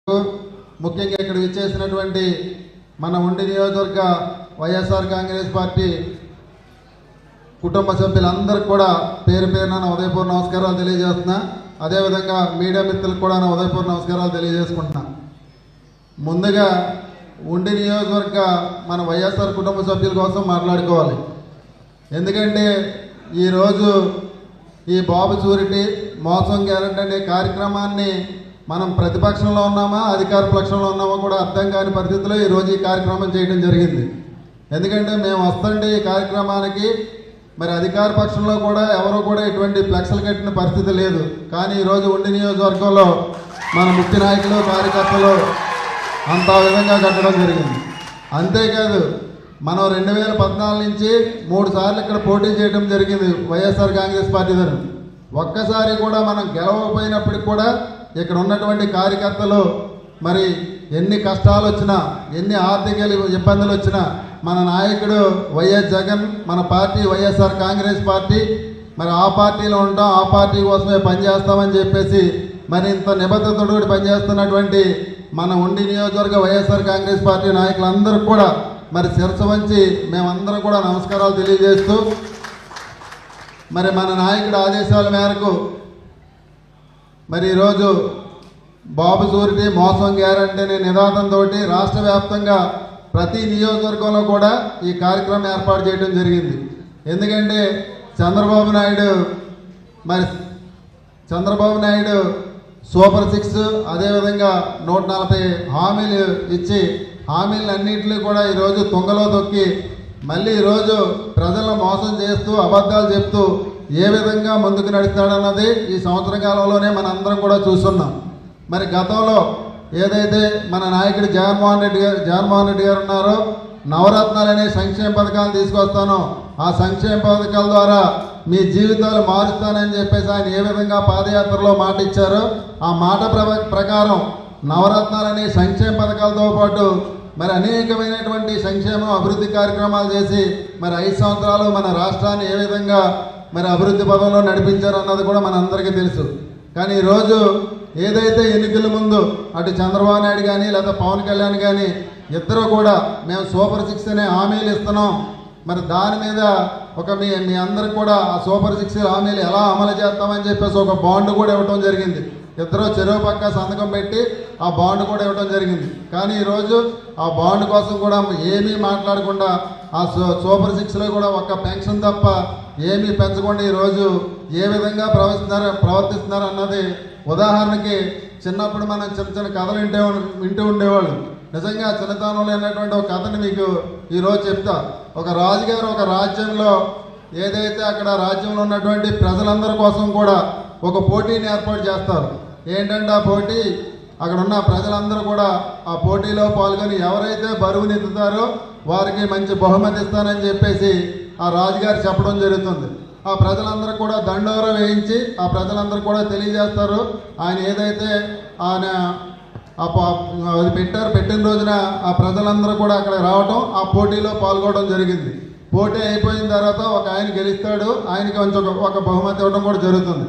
ముఖ్యంగా ఇక్కడ విచ్చేసినటువంటి మన ఉండి నియోజకవర్గ వైఎస్ఆర్ కాంగ్రెస్ పార్టీ కుటుంబ సభ్యులందరికీ కూడా పేరు పేరున ఉదయపూర్వ నమస్కారాలు తెలియజేస్తున్నా. అదేవిధంగా మీడియా మిత్రులకు కూడా ఉదయపూర్వ నమస్కారాలు తెలియజేసుకుంటున్నా. ముందుగా ఉండి నియోజకవర్గ మన వైఎస్ఆర్ కుటుంబ సభ్యుల కోసం మాట్లాడుకోవాలి. ఎందుకంటే ఈరోజు ఈ బాబు షూరిటీ మోసం గ్యారెంటీ అనే కార్యక్రమాన్ని మనం ప్రతిపక్షంలో ఉన్నామా అధికార పక్షంలో ఉన్నామో కూడా అర్థం కాని పరిస్థితిలో ఈరోజు ఈ కార్యక్రమం చేయడం జరిగింది. ఎందుకంటే మేము వస్తుంటే ఈ కార్యక్రమానికి మరి అధికార పక్షంలో కూడా ఎవరు కూడా ఎటువంటి ఫ్లెక్స్లు కట్టిన పరిస్థితి లేదు. కానీ ఈరోజు ఉండి నియోజకవర్గంలో మన ముఖ్య నాయకులు కార్యకర్తలు అంత విధంగా కట్టడం జరిగింది. అంతేకాదు మనం 2014 నుంచి 3 సార్లు ఇక్కడ పోటీ చేయడం జరిగింది వైఎస్ఆర్ కాంగ్రెస్ పార్టీ తరఫున. ఒక్కసారి కూడా మనం గెలవకపోయినప్పటికి కూడా ఇక్కడ ఉన్నటువంటి కార్యకర్తలు మరి ఎన్ని కష్టాలు వచ్చినా ఎన్ని ఆర్థిక ఇబ్బందులు వచ్చినా మన నాయకుడు వైఎస్ జగన్ మన పార్టీ వైఎస్ఆర్ కాంగ్రెస్ పార్టీ మరి ఆ పార్టీలో ఉంటాం, ఆ పార్టీ కోసమే పనిచేస్తామని చెప్పేసి మరి ఇంత నిబద్ధతతో పనిచేస్తున్నటువంటి మన ఉండి నియోజకవర్గ వైఎస్ఆర్ కాంగ్రెస్ పార్టీ నాయకులందరూ కూడా మరి శిరస్సు వంచి మేమందరం కూడా నమస్కారాలు తెలియజేస్తూ మరి మన నాయకుడి ఆదేశాల మేరకు మరి ఈరోజు బాబు షూరిటీ మోసం గ్యారెంటీ అనే నినాదంతో రాష్ట్ర వ్యాప్తంగా ప్రతి నియోజకవర్గంలో కూడా ఈ కార్యక్రమం ఏర్పాటు చేయడం జరిగింది. ఎందుకంటే చంద్రబాబు నాయుడు సూపర్ 6 అదేవిధంగా 140 హామీలు ఇచ్చి హామీలన్నింటినీ కూడా ఈరోజు తుంగలో తొక్కి మళ్ళీ ఈరోజు ప్రజలను మోసం చేస్తూ అబద్ధాలు చెప్తూ ఏ విధంగా ముందుకు నడుస్తాడన్నది ఈ సంవత్సర కాలంలోనే మనందరం కూడా చూస్తున్నాం. మరి గతంలో ఏదైతే మన నాయకుడు జగన్మోహన్ రెడ్డి గారు ఉన్నారో నవరత్నాలు అనే సంక్షేమ పథకాలు తీసుకొస్తానో ఆ సంక్షేమ పథకాల ద్వారా మీ జీవితాలు మారుస్తానని చెప్పేసి ఆయన ఏ విధంగా పాదయాత్రలో మాట ఇచ్చారో ఆ మాట ప్రకారం నవరత్నాలు అనే సంక్షేమ పథకాలతో పాటు మరి అనేకమైనటువంటి సంక్షేమం అభివృద్ధి కార్యక్రమాలు చేసి మరి 5 సంవత్సరాలు మన రాష్ట్రాన్ని ఏ విధంగా మరి అభివృద్ధి పదంలో నడిపించారు అన్నది కూడా మనందరికీ తెలుసు. కానీ ఈరోజు ఏదైతే ఎన్నికల ముందు అటు చంద్రబాబు నాయుడు కానీ లేదా పవన్ కళ్యాణ్ కానీ ఇద్దరు కూడా మేము సూపర్ 6 అనే హామీలు ఇస్తున్నాం, మరి దాని మీద ఒక మీ అందరికి కూడా ఆ సూపర్ 6 హామీలు ఎలా అమలు చేస్తామని చెప్పేసి ఒక బాండ్ కూడా ఇవ్వడం జరిగింది. ఇద్దరు చెరువు పక్క సంతకం పెట్టి ఆ బాండ్ కూడా ఇవ్వడం జరిగింది. కానీ ఈరోజు ఆ బాండ్ కోసం కూడా ఏమీ మాట్లాడకుండా ఆ సూపర్ 6లో కూడా ఒక్క పెన్షన్ తప్ప ఏమీ పెంచకుండా ఈరోజు ఏ విధంగా ప్రవర్తిస్తున్నారు అన్నది ఉదాహరణకి చిన్నప్పుడు మనం చిన్న కథలు వింటూ ఉండేవాళ్ళు. నిజంగా చిన్నతనంలో లేనటువంటి ఒక కథని మీకు ఈరోజు చెప్తా. ఒక రాజుగారు ఒక రాజ్యంలో ఏదైతే అక్కడ రాజ్యంలో ఉన్నటువంటి ప్రజలందరి కోసం కూడా ఒక పోటీని ఏర్పాటు చేస్తారు. ఏంటంటే ఆ పోటీ అక్కడ ఉన్న ప్రజలందరూ కూడా ఆ పోటీలో పాల్గొని ఎవరైతే బరువుని ఎత్తుతారో వారికి మంచి బహుమతి ఇస్తానని చెప్పేసి ఆ రాజుగారు చెప్పడం జరుగుతుంది. ఆ ప్రజలందరూ కూడా దండోరా వేయించి ఆ ప్రజలందరూ కూడా తెలియజేస్తారు. ఆయన ఏదైతే ఆయన అది పెట్టిన రోజున ఆ ప్రజలందరూ కూడా అక్కడ రావడం ఆ పోటీలో పాల్గొనడం జరిగింది. పోటీ అయిపోయిన తర్వాత ఒక ఆయన గెలుస్తాడు, ఆయనకి ఒక బహుమతి ఇవ్వడం కూడా జరుగుతుంది.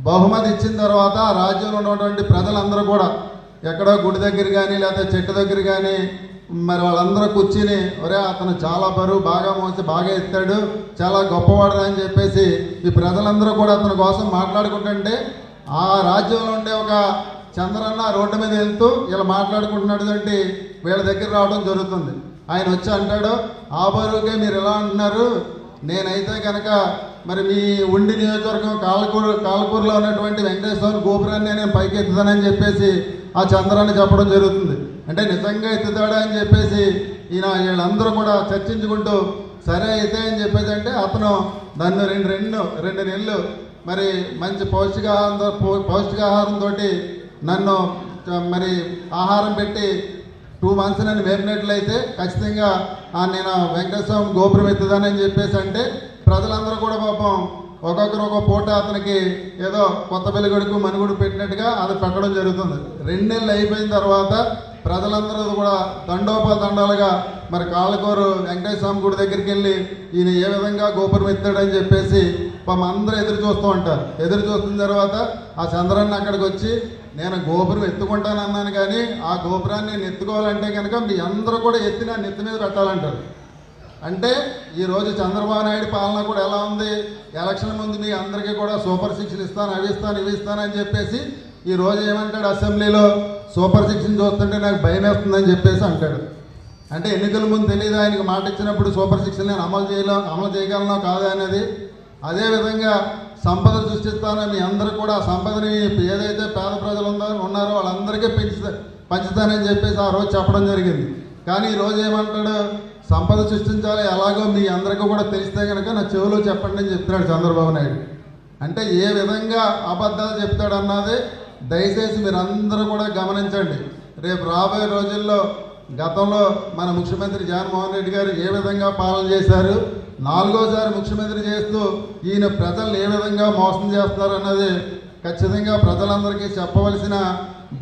బహుమతి ఇచ్చిన తర్వాత ఆ రాజ్యంలో ఉన్నటువంటి ప్రజలందరూ కూడా ఎక్కడో గుడి దగ్గర కానీ లేదా చెట్టు దగ్గర కానీ మరి వాళ్ళందరూ కూర్చుని ఒరే అతను చాలా బరువు బాగా మోసి బాగా ఎత్తాడు, చాలా గొప్పవాడు అని చెప్పేసి ఈ ప్రజలందరూ కూడా అతని కోసం మాట్లాడుకుంటుంటే ఆ రాజ్యంలో ఉండే ఒక చంద్రన్న రోడ్డు మీద వెళ్తూ ఇలా మాట్లాడుకుంటున్నటువంటి వీళ్ళ దగ్గర రావడం జరుగుతుంది. ఆయన వచ్చి అంటాడు, ఆ బరువుకే మీరు ఎలా అంటున్నారు, నేనైతే కనుక మరి మీ ఉండి నియోజకవర్గం కాలకూరులో ఉన్నటువంటి వెంకటేశ్వర గోపురాన్ని నేను పైకి ఎత్తుతానని చెప్పేసి ఆ చంద్రాన్ని చెప్పడం జరుగుతుంది. అంటే నిజంగా ఎత్తుతాడా అని చెప్పేసి వీళ్ళందరూ కూడా చర్చించుకుంటూ సరే అయితే అని చెప్పేసి అంటే అతను నన్ను రెండు నెలలు మరి మంచి పౌష్టికాహారంతో నన్ను మరి ఆహారం పెట్టి 2 months నన్ను మేపినట్లయితే ఖచ్చితంగా నేను వెంకటేశ్వర గోపురం ఎత్తుదానని చెప్పేసి అంటే ప్రజలందరూ కూడా పాపం ఒక్కొక్కరు ఒక పూట అతనికి ఏదో కొత్త పెళ్ళిగొడుకు మనుగుడు పెట్టినట్టుగా అది పెట్టడం జరుగుతుంది. 2 నెలలు అయిపోయిన తర్వాత ప్రజలందరూ కూడా దండోపదండాలుగా మరి కాళ్ళకూరు వెంకటేశ్వర స్వామి గుడి దగ్గరికి వెళ్ళి ఈయన ఏ విధంగా గోపురం ఎత్తాడని చెప్పేసి అందరూ ఎదురు చూస్తూ ఉంటారు. ఎదురు చూస్తున్న తర్వాత ఆ చంద్రన్న అక్కడికి వచ్చి నేను గోపురం ఎత్తుకుంటానన్నాను, కానీ ఆ గోపురాన్ని నేను ఎత్తుకోవాలంటే కనుక మీ అందరూ కూడా ఎత్తి నా నెత్తి మీద పెట్టాలంటారు. అంటే ఈరోజు చంద్రబాబు నాయుడు పాలన కూడా ఎలా ఉంది, ఎలక్షన్ ముందు మీ అందరికీ కూడా సూపర్ సిక్స్లు ఇస్తాను, అవి ఇస్తాను, ఇవి ఇస్తాను అని చెప్పేసి ఈరోజు ఏమంటాడు అసెంబ్లీలో, సూపర్ సిక్స్ని చూస్తుంటే నాకు భయం వేస్తుందని చెప్పేసి అంటాడు. అంటే ఎన్నికల ముందు తెలియదు ఆయనకి మాట ఇచ్చినప్పుడు సూపర్ సిక్స్ని నేను అమలు చేయగలనో కాదా అనేది. అదేవిధంగా సంపద సృష్టిస్తానో మీ అందరూ కూడా ఆ సంపదని ఏదైతే పేద ప్రజలు ఉన్నారో వాళ్ళందరికీ పంచుతానని చెప్పేసి ఆ రోజు చెప్పడం జరిగింది. కానీ ఈరోజు ఏమంటాడు, సంపద సృష్టించాలి, ఎలాగో మీ అందరికీ కూడా తెలిస్తే కనుక నా చెవిలో చెప్పండి అని చెప్తున్నాడు చంద్రబాబు నాయుడు. అంటే ఏ విధంగా అబద్ధాలు చెప్తాడు అన్నది దయచేసి మీరందరూ కూడా గమనించండి. రేపు రాబోయే రోజుల్లో గతంలో మన ముఖ్యమంత్రి జగన్మోహన్ రెడ్డి గారు ఏ విధంగా పాలన చేశారు, 4వ ముఖ్యమంత్రి చేస్తూ ఈయన ప్రజలను ఏ విధంగా మోసం చేస్తారన్నది ఖచ్చితంగా ప్రజలందరికీ చెప్పవలసిన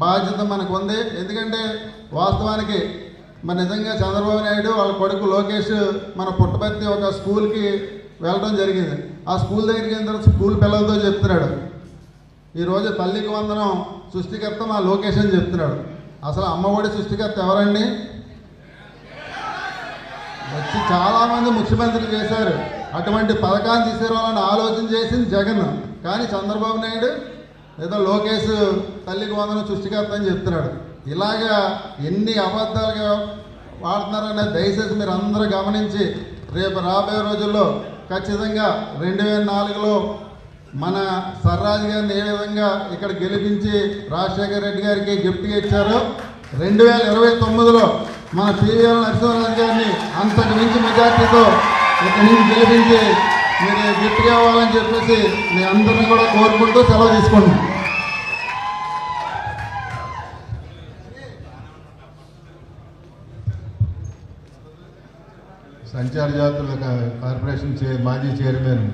బాధ్యత మనకు ఉంది. ఎందుకంటే వాస్తవానికి మన నిజంగా చంద్రబాబు నాయుడు వాళ్ళ కొడుకు లోకేష్ మన పుట్టపర్తి ఒక స్కూల్కి వెళ్ళడం జరిగింది. ఆ స్కూల్ దగ్గరికి వెళ్ళిన తర్వాత స్కూల్ పిల్లలతో చెప్తున్నాడు, ఈరోజు తల్లికి వందనం సృష్టికర్త మా లోకేష్ అని చెప్తున్నాడు. అసలు అమ్మఒడి సృష్టికర్త ఎవరండి? వచ్చి చాలామంది ముఖ్యమంత్రులు చేశారు, అటువంటి పథకాన్ని తీసుకురావాలని ఆలోచన చేసింది జగన్. కానీ చంద్రబాబు నాయుడు ఏదో లోకేష్ తల్లికి వందనం సృష్టికర్త అని చెప్తున్నాడు. ఇలాగా ఎన్ని అబద్ధాలుగా వాడుతున్నారనేది దయచేసి మీరు అందరూ గమనించి రేపు రాబోయే రోజుల్లో ఖచ్చితంగా 2004లో మన సర్రాజు గారిని ఏ విధంగా ఇక్కడ గెలిపించి రాజశేఖర రెడ్డి గారికి గిఫ్ట్గా ఇచ్చారో 2029లో మన పివిఎల్ నరసింహరాజు గారిని అంతకు మించి మెజార్టీతో ఇక్కడి నుంచి గెలిపించి మీరు గిఫ్ట్గా ఇవ్వాలని చెప్పేసి మీ అందరినీ కూడా కోరుకుంటూ సెలవు తీసుకోండి. సంచార జాతుల కార్పొరేషన్ మాజీ చైర్మన్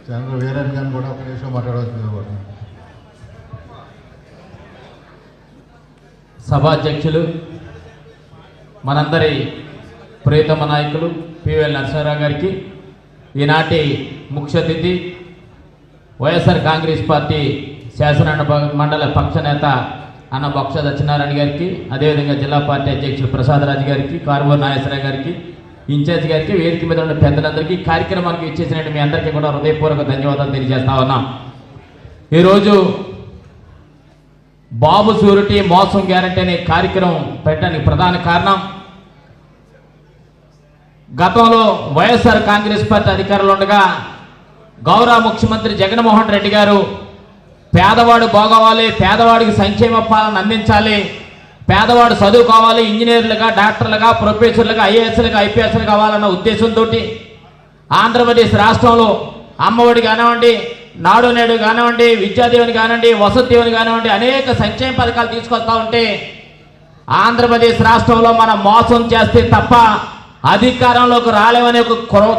చంద్ర వీరన్ గారిని కూడా ఒక నిమిషం మాట్లాడవలసింది. సభాధ్యక్షులు, మనందరి ప్రియతమ నాయకులు పివిఎల్ నరసింహారావు గారికి, ఈనాటి ముఖ్య అతిథి వైఎస్ఆర్ కాంగ్రెస్ పార్టీ శాసన మండలి పక్ష నేత అన్న బొత్స సత్యనారాయణ గారికి, అదేవిధంగా జిల్లా పార్టీ అధ్యక్షులు ప్రసాదరాజు గారికి, కారుమూరి నాగేశ్వరరావు గారికి, ఇన్ఛార్జ్ గారికి, వేదిక మీద ఉన్న పెద్దలందరికీ, కార్యక్రమానికి ఇచ్చేసినట్టు మీ అందరికీ కూడా హృదయపూర్వక ధన్యవాదాలు తెలియజేస్తా ఉన్నాం. ఈరోజు బాబు షూరిటీ మోసం గ్యారంటీ అనే కార్యక్రమం పెట్టడానికి ప్రధాన కారణం, గతంలో వైఎస్ఆర్ కాంగ్రెస్ పార్టీ అధికారంలో ఉండగా గౌరవ ముఖ్యమంత్రి జగన్మోహన్ రెడ్డి గారు పేదవాడు బాగోవాలి, పేదవాడికి సంక్షేమ పాలన అందించాలి, పేదవాడు చదువుకోవాలి, ఇంజనీర్లుగా, డాక్టర్లుగా, ప్రొఫెసర్లుగా, ఐఏఎస్లుగా, ఐపీఎస్లు కావాలన్న ఉద్దేశంతో ఆంధ్రప్రదేశ్ రాష్ట్రంలో అమ్మఒడి కానివ్వండి, నాడు నేడు కానివ్వండి, విద్యాదీవెని కానివ్వండి, వసతి దీవెని కానివ్వండి, అనేక సంక్షేమ పథకాలు తీసుకొస్తా ఉంటే ఆంధ్రప్రదేశ్ రాష్ట్రంలో మనం మోసం చేస్తే తప్ప అధికారంలోకి రాలేమనే ఒక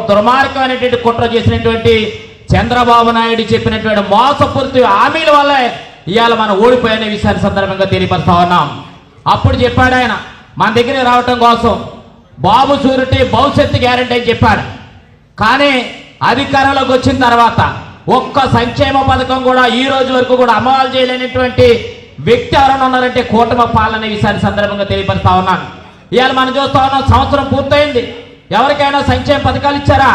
దుర్మార్గమైనటువంటి కుట్ర చేసినటువంటి చంద్రబాబు నాయుడు చెప్పినటువంటి మోసపూరిత హామీల వల్లే ఇవాళ మనం ఓడిపోయనే విషయాన్ని సందర్భంగా తెలియపరుస్తా ఉన్నాం. అప్పుడు చెప్పాడు ఆయన మన దగ్గర రావటం కోసం బాబు షూరిటీ భవిష్యత్తు గ్యారెంటీ అని చెప్పాడు. కానీ అధికారంలోకి వచ్చిన తర్వాత ఒక్క సంక్షేమ పథకం కూడా ఈ రోజు వరకు కూడా అమలు చేయలేనటువంటి వ్యక్తి ఎవరైనా ఉన్నారంటే కూటమి పాలన విషయాన్ని సందర్భంగా తెలియపరుస్తా ఉన్నాను. ఇవాళ మనం చూస్తా ఉన్నాం, సంవత్సరం పూర్తయింది, ఎవరికైనా సంక్షేమ పథకాలు ఇచ్చారా?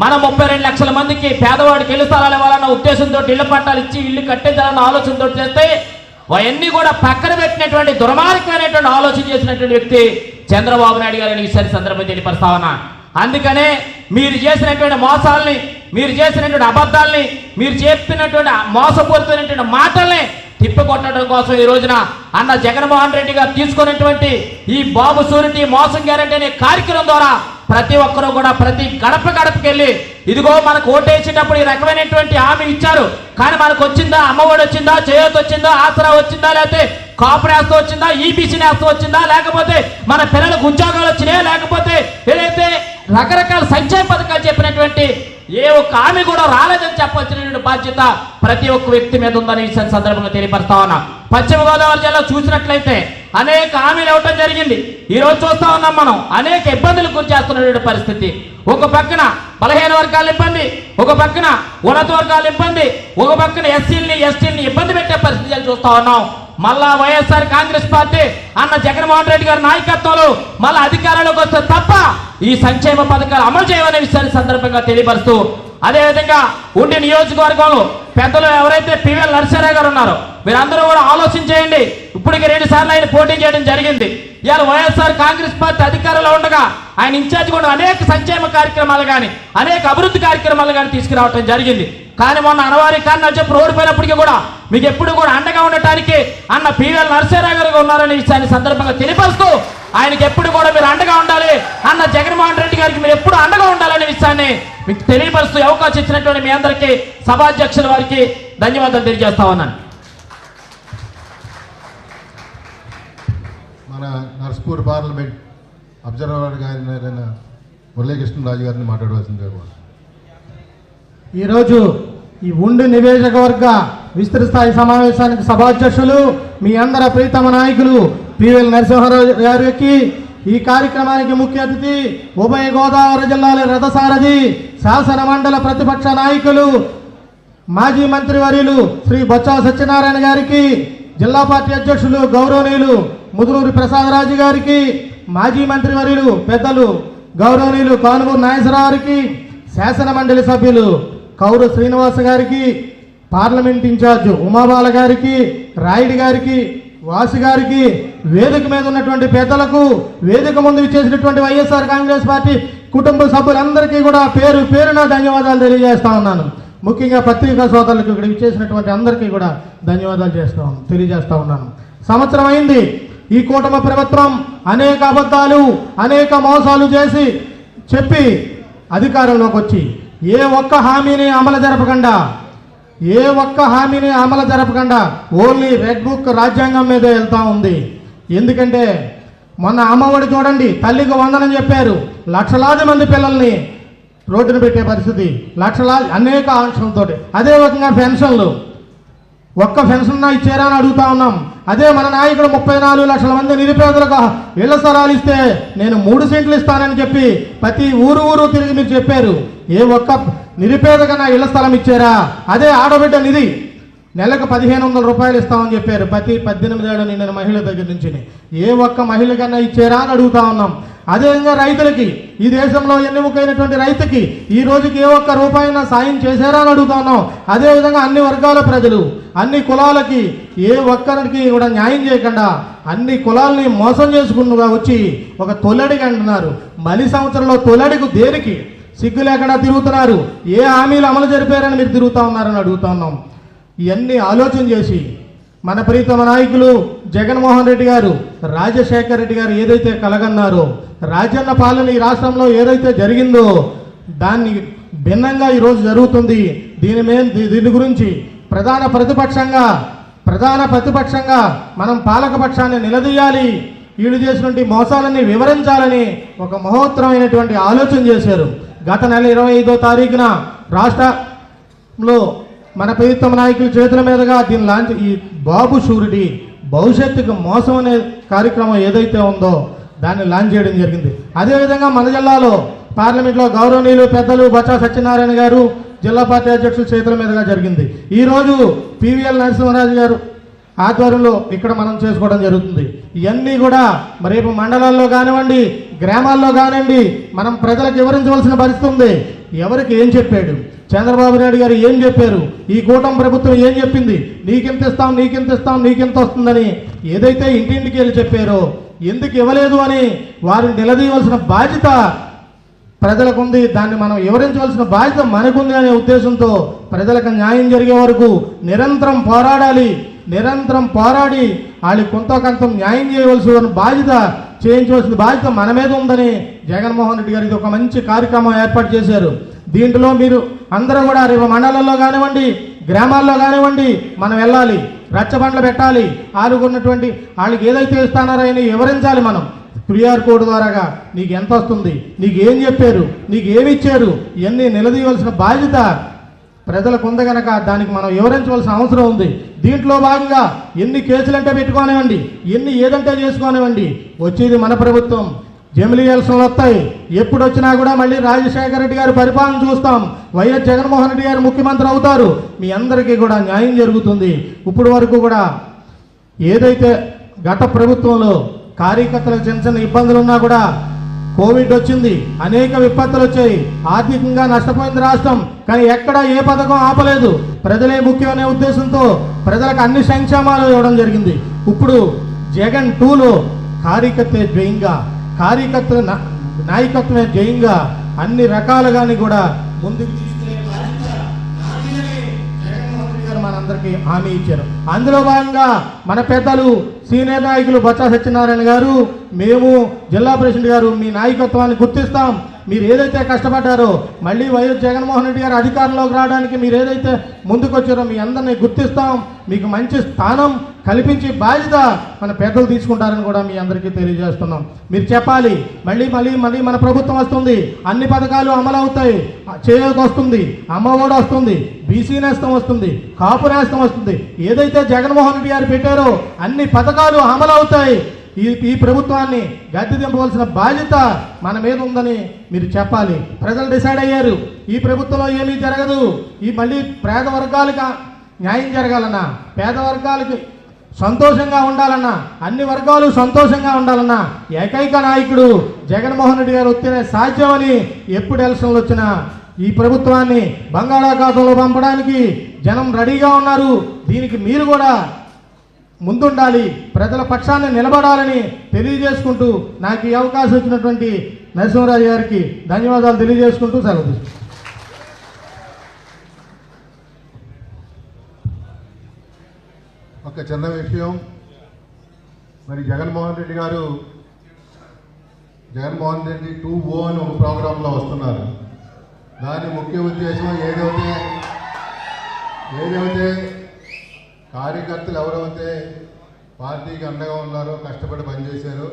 మనం 32 లక్షల మందికి పేదవాడికి ఇళ్ల స్థలాలు ఇవ్వాలన్న ఉద్దేశంతో ఇళ్ల పట్టాలు ఇచ్చి ఇల్లు కట్టించాలన్న ఆలోచనతో చేస్తే అవన్నీ కూడా పక్కన పెట్టినటువంటి దుర్మార్గమైనటువంటి ఆలోచన చేసినటువంటి వ్యక్తి చంద్రబాబు నాయుడు గారు అనే విషయాన్ని సందర్భంగా తెలియపరుస్తా ఉన్నా. అందుకనే మీరు చేసినటువంటి మోసాలని, మీరు చేసినటువంటి అబద్ధాలని, మీరు చెప్పినటువంటి మోసపూరితమైనటువంటి మాటల్ని తిప్పికొట్టడం కోసం ఈ రోజున అన్న జగన్మోహన్ రెడ్డి గారు తీసుకున్నటువంటి ఈ బాబు షూరిటీ మోసం గ్యారెంటీ అనే కార్యక్రమం ద్వారా ప్రతి ఒక్కరూ కూడా ప్రతి గడపకి వెళ్ళి ఇదిగో మనకు ఓటేసేటప్పుడు ఈ రకమైనటువంటి హామీ ఇచ్చారు, కానీ మనకు వచ్చిందా? అమ్మఒడి వచ్చిందా? చేయూత వచ్చిందా? ఆసరా వచ్చిందా? లేకపోతే కాపు నేస్తం వచ్చిందా? ఈబీసీ నేస్తం వచ్చిందా? లేకపోతే మన పిల్లలకు ఉద్యోగాలు వచ్చినాయా? లేకపోతే ఏదైతే రకరకాల సంక్షేమ పథకాలు చెప్పినటువంటి ఏ ఒక్క హామీ కూడా రాలేదని చెప్పాల్సినటువంటి బాధ్యత ప్రతి ఒక్క వ్యక్తి మీద ఉందని ఈ సందర్భంగా తెలియపరుస్తా ఉన్నా. పశ్చిమ గోదావరి జిల్లా చూసినట్లయితే అనేక హామీలు ఇవ్వటం జరిగింది. ఈ రోజు చూస్తా ఉన్నాం మనం అనేక ఇబ్బందులకు గురి చేస్తున్నటువంటి పరిస్థితి. ఒక పక్కన బలహీన వర్గాల ఇబ్బంది, ఒక పక్కన ఉన్నత వర్గాల ఇబ్బంది, ఒక పక్కన ఎస్సీలని ఎస్టీలని ఇబ్బంది పెట్టే పరిస్థితులు చూస్తా ఉన్నాం. మళ్ళా వైఎస్ఆర్ కాంగ్రెస్ పార్టీ అన్న జగన్మోహన్ రెడ్డి గారి నాయకత్వంలో మళ్ళా అధికారంలోకి వస్తే తప్ప ఈ సంక్షేమ పథకాలు అమలు చేయమనే విషయాన్ని సందర్భంగా తెలియపరుస్తూ, అదేవిధంగా ఉండి నియోజకవర్గంలో పెద్దలు ఎవరైతే పివిఎల్ నరసింహారావు గారు ఉన్నారో మీరందరూ కూడా ఆలోచన చేయండి. ఇప్పటికి 2 సార్లు ఆయన పోటీ చేయడం జరిగింది. ఇవాళ వైఎస్ఆర్ కాంగ్రెస్ పార్టీ అధికారంలో ఉండగా ఆయన ఇన్ఛార్జ్ కూడా అనేక సంక్షేమ కార్యక్రమాలు కానీ అనేక అభివృద్ధి కార్యక్రమాలు కానీ తీసుకురావడం జరిగింది. కానీ మొన్న అనవారి కారణాలు చెప్పి ఓడిపోయినప్పటికీ కూడా మీకు ఎప్పుడు కూడా అండగా ఉండటానికి అన్న పివిఎల్ నరసింహారావు గారు ఉన్నారనే విషయాన్ని సందర్భంగా తెలియపరుస్తూ, ఆయనకి ఎప్పుడు కూడా మీరు అండగా ఉండాలి, అన్న జగన్మోహన్ రెడ్డి గారికి మీరు ఎప్పుడు అండగా ఉండాలనే విషయాన్ని మీకు తెలియపరుస్తూ అవకాశం ఇచ్చినటువంటి మీ అందరికీ సభాధ్యక్షుల వారికి ధన్యవాదాలు తెలియజేస్తా ఉన్నాను. మన నర్స్పూర్ పార్లమెంట్ అబ్జర్వర్ గారిన మురళీకృష్ణరాజు గారిని మాట్లాడవలసిందిగా కూడా. ఈరోజు ఈ ఉండి నియోజకవర్గ విస్తృత స్థాయి సమావేశానికి సభాధ్యక్షులు మీ అందరి ప్రీతమ నాయకులు పివిఎల్ నరసింహారావు గారికి, ఈ కార్యక్రమానికి ముఖ్య అతిథి ఉభయ గోదావరి జిల్లాల రథసారథి శాసన మండలి ప్రతిపక్ష నాయకులు మాజీ మంత్రివర్యులు శ్రీ బొత్స సత్యనారాయణ గారికి, జిల్లా పార్టీ అధ్యక్షులు గౌరవనీయులు ముదునూరి ప్రసాదరాజు గారికి, మాజీ మంత్రివర్యులు పెద్దలు గౌరవనీయులు కానుమూరు నాగేశ్వరరావు గారికి, శాసన మండలి సభ్యులు కౌరు శ్రీనివాస గారికి, పార్లమెంట్ ఇన్ఛార్జ్ ఉమాబాల గారికి, రాయుడి గారికి, వాసు గారికి, వేదిక మీద ఉన్నటువంటి పెద్దలకు, వేదిక ముందు ఇచ్చేసినటువంటి వైఎస్ఆర్ కాంగ్రెస్ పార్టీ కుటుంబ సభ్యులందరికీ కూడా పేరు పేరున ధన్యవాదాలు తెలియజేస్తా ఉన్నాను. ముఖ్యంగా పత్రికా సోదరులకు ఇక్కడ ఇచ్చేసినటువంటి అందరికీ కూడా ధన్యవాదాలు తెలియజేస్తా ఉన్నాను. సంవత్సరం అయింది ఈ కూటమి ప్రభుత్వం అనేక అబద్ధాలు అనేక మోసాలు చేసి చెప్పి అధికారంలోకి వచ్చి ఏ ఒక్క హామీని అమలు జరపకుండా ఓన్లీ రెడ్ బుక్ రాజ్యాంగం మీదే వెళ్తా ఉంది. ఎందుకంటే మొన్న అమ్మఒడి చూడండి, తల్లికి వందనం చెప్పారు, లక్షలాది మంది పిల్లల్ని రోడ్డున పెట్టే పరిస్థితి, లక్షలాది అనేక ఆంక్షలతో. అదే రకంగా పెన్షన్లు ఒక్క పెన్షన్ ఇచ్చారా అని అడుగుతా ఉన్నాం. అదే మన నాయకుడు 34 లక్షల మంది నిరుపేదలకు ఇళ్ల స్థలాలు ఇస్తే నేను 3 సెంట్లు ఇస్తానని చెప్పి ప్రతి ఊరు తిరిగి మీరు చెప్పారు. ఏ ఒక్క నిరుపేదకన్నా ఇళ్ల స్థలం ఇచ్చారా? అదే ఆడబిడ్డ నిధి నెలకు 1500 రూపాయలు ఇస్తామని చెప్పారు ప్రతి 18 ఏళ్ల నిండిన మహిళ దగ్గర నుంచి. ఏ ఒక్క మహిళ కన్నా ఇచ్చారా అని అడుగుతా ఉన్నాం. అదేవిధంగా రైతులకి, ఈ దేశంలో ఎన్నికైనటువంటి రైతుకి ఈ రోజుకి ఏ ఒక్క రూపాయినా సాయం చేశారా అని అడుగుతా ఉన్నాం. అదేవిధంగా అన్ని వర్గాల ప్రజలు, అన్ని కులాలకి ఏ ఒక్కరికి కూడా న్యాయం చేయకుండా అన్ని కులాలని మోసం చేసుకున్నగా వచ్చి ఒక తొలడికి అంటున్నారు. మలి సంవత్సరంలో తొలడికి దేనికి సిగ్గు లేకుండా తిరుగుతున్నారు. ఏ హామీలు అమలు జరిపారని మీరు తిరుగుతా ఉన్నారని అడుగుతా ఉన్నాం. ఇవన్నీ ఆలోచన చేసి మన ప్రీతమ నాయకులు జగన్మోహన్ రెడ్డి గారు, రాజశేఖర రెడ్డి గారు ఏదైతే కలగన్నారో, రాజన్న పాలన ఈ రాష్ట్రంలో ఏదైతే జరిగిందో దాన్ని భిన్నంగా ఈరోజు జరుగుతుంది. దీని గురించి ప్రధాన ప్రతిపక్షంగా మనం పాలకపక్షాన్ని నిలదీయాలి, వీళ్ళు చేసినటువంటి మోసాలని వివరించాలని ఒక మహోత్తరమైనటువంటి ఆలోచన చేశారు. గత నెల 25వ తారీఖున రాష్ట్రంలో మన ప్రీతమ నాయకుల చేతుల మీదుగా దీన్ని లాంచ్, ఈ బాబు షూరిటీ భవిష్యత్తుకు మోసం అనే కార్యక్రమం ఏదైతే ఉందో దాన్ని లాంచ్ చేయడం జరిగింది. అదేవిధంగా మన జిల్లాలో పార్లమెంట్లో గౌరవనీయులు పెద్దలు బొత్స సత్యనారాయణ గారు జిల్లా పార్టీ అధ్యక్షుల చేతుల మీదుగా జరిగింది. ఈరోజు పివిఎల్ నరసింహారాజు గారు ఆధ్వర్యంలో ఇక్కడ మనం చేసుకోవడం జరుగుతుంది. ఇవన్నీ కూడా రేపు మండలాల్లో కానివ్వండి, గ్రామాల్లో కానివ్వండి, మనం ప్రజలకు వివరించవలసిన పరిస్థితి ఉంది. ఎవరికి ఏం చెప్పాడు చంద్రబాబు నాయుడు గారు, ఏం చెప్పారు ఈ కూటమి ప్రభుత్వం, ఏం చెప్పింది, నీకెంత ఇస్తాం నీకెంత వస్తుందని ఏదైతే ఇంటింటికి వెళ్ళి చెప్పారో ఎందుకు ఇవ్వలేదు అని వారిని నిలదీయవలసిన బాధ్యత ప్రజలకు ఉంది. దాన్ని మనం వివరించవలసిన బాధ్యత మనకుంది అనే ఉద్దేశంతో ప్రజలకు న్యాయం జరిగే వరకు నిరంతరం పోరాడి వాళ్ళకి కొంత న్యాయం చేయవలసిన బాధ్యత, చేయించవలసిన బాధ్యత మన మీద ఉందని జగన్మోహన్ రెడ్డి గారు ఇది ఒక మంచి కార్యక్రమం ఏర్పాటు చేశారు. దీంట్లో మీరు అందరూ కూడా రేపు మండలంలో కానివ్వండి, గ్రామాల్లో కానివ్వండి మనం వెళ్ళాలి, రచ్చబండ్లు పెట్టాలి, ఆలుగున్నటువంటి వాళ్ళకి ఏదైతే ఇస్తానారో అని వివరించాలి. మనం క్యూఆర్ కోడ్ ద్వారాగా నీకు ఎంత వస్తుంది, నీకు ఏం చెప్పారు, నీకు ఏమి ఇచ్చారు, ఇవన్నీ నిలదీయవలసిన బాధ్యత ప్రజలకు ఉంది కనుక దానికి మనం వివరించవలసిన అవసరం ఉంది. దీంట్లో భాగంగా ఎన్ని కేసులంటే పెట్టుకోనివ్వండి, ఎన్ని ఏదంటే చేసుకోనివ్వండి, వచ్చేది మన ప్రభుత్వం. జమిలీ ఎలక్షన్లు వస్తాయి, ఎప్పుడు వచ్చినా కూడా మళ్ళీ రాజశేఖర రెడ్డి గారి పరిపాలన చూస్తాం, వైఎస్ జగన్మోహన్ రెడ్డి గారు ముఖ్యమంత్రి అవుతారు, మీ అందరికీ కూడా న్యాయం జరుగుతుంది. ఇప్పుడు వరకు కూడా ఏదైతే గత ప్రభుత్వంలో కార్యకర్తలకు చిన్న చిన్న ఇబ్బందులు ఉన్నా కూడా కోవిడ్ వచ్చింది, అనేక విపత్తులు వచ్చాయి, ఆర్థికంగా నష్టపోయింది రాష్ట్రం. కానీ ఎక్కడా ఏ పథకం ఆపలేదు. ప్రజలే ముఖ్యమనే ఉద్దేశంతో ప్రజలకు అన్ని సంక్షేమాలు ఇవ్వడం జరిగింది. ఇప్పుడు జగన్ 2లో కార్యకర్తే జయంగా, కార్యకర్తల నాయకత్వమే జయంగా అన్ని రకాలుగాని కూడా ముందుకు తీసుకెళ్లే బాధ్యత నాదేనని జగన్మోహన్ రెడ్డి గారు మనందరికీ హామీ ఇచ్చారు. అందులో భాగంగా మన పెద్దలు సీనియర్ నాయకులు బొత్స సత్యనారాయణ గారు, మేము జిల్లా ప్రెసిడెంట్ గారు మీ నాయకత్వాన్ని గుర్తిస్తాం. మీరు ఏదైతే కష్టపడ్డారో మళ్ళీ వైఎస్ జగన్మోహన్ రెడ్డి గారు అధికారంలోకి రావడానికి మీరు ఏదైతే ముందుకొచ్చారో మీ అందరినీ గుర్తిస్తాం. మీకు మంచి స్థానం కల్పించి బాధ్యత మన పెద్దలు తీసుకుంటారని కూడా మీ అందరికీ తెలియజేస్తున్నాం. మీరు చెప్పాలి, మళ్ళీ మళ్ళీ మళ్ళీ మన ప్రభుత్వం వస్తుంది, అన్ని పథకాలు అమలు అవుతాయి, చేయూత వస్తుంది, అమ్మఒడి వస్తుంది, బీసీ నేస్తం వస్తుంది, కాపు నేస్తం వస్తుంది, ఏదైతే జగన్మోహన్ రెడ్డి గారు పెట్టారో అన్ని పథకాలు అమలు అవుతాయి. ఈ ప్రభుత్వాన్ని గద్దె దింపవలసిన బాధ్యత మన మీద ఉందని మీరు చెప్పాలి. ప్రజలు డిసైడ్ అయ్యారు, ఈ ప్రభుత్వంలో ఏమీ జరగదు, ఈ మళ్ళీ పేద వర్గాలకు న్యాయం జరగాలన్నా, పేద వర్గాలకి సంతోషంగా ఉండాలన్నా, అన్ని వర్గాలు సంతోషంగా ఉండాలన్నా ఏకైక నాయకుడు జగన్మోహన్ రెడ్డి గారు వస్తేనే సాధ్యమని ఎప్పుడు ఎలక్షన్లు వచ్చినా ఈ ప్రభుత్వాన్ని బంగాళాఖాతంలో పంపడానికి జనం రెడీగా ఉన్నారు. దీనికి మీరు కూడా ముందుండాలి, ప్రజల పక్షాన్ని నిలబడాలని తెలియజేసుకుంటూ నాకు ఈ అవకాశం ఇచ్చినటువంటి నరసింహరాజు గారికి ధన్యవాదాలు తెలియజేసుకుంటూ సెలవు తీసుకుంటాను. ఒక చిన్న విషయం, మరి జగన్మోహన్ రెడ్డి 2O అని ఒక ప్రోగ్రాంలో వస్తున్నారు. దాని ముఖ్య ఉద్దేశం ఏదైతే కార్యకర్తలు ఎవరైతే పార్టీకి అండగా ఉన్నారో, కష్టపడి పనిచేశారో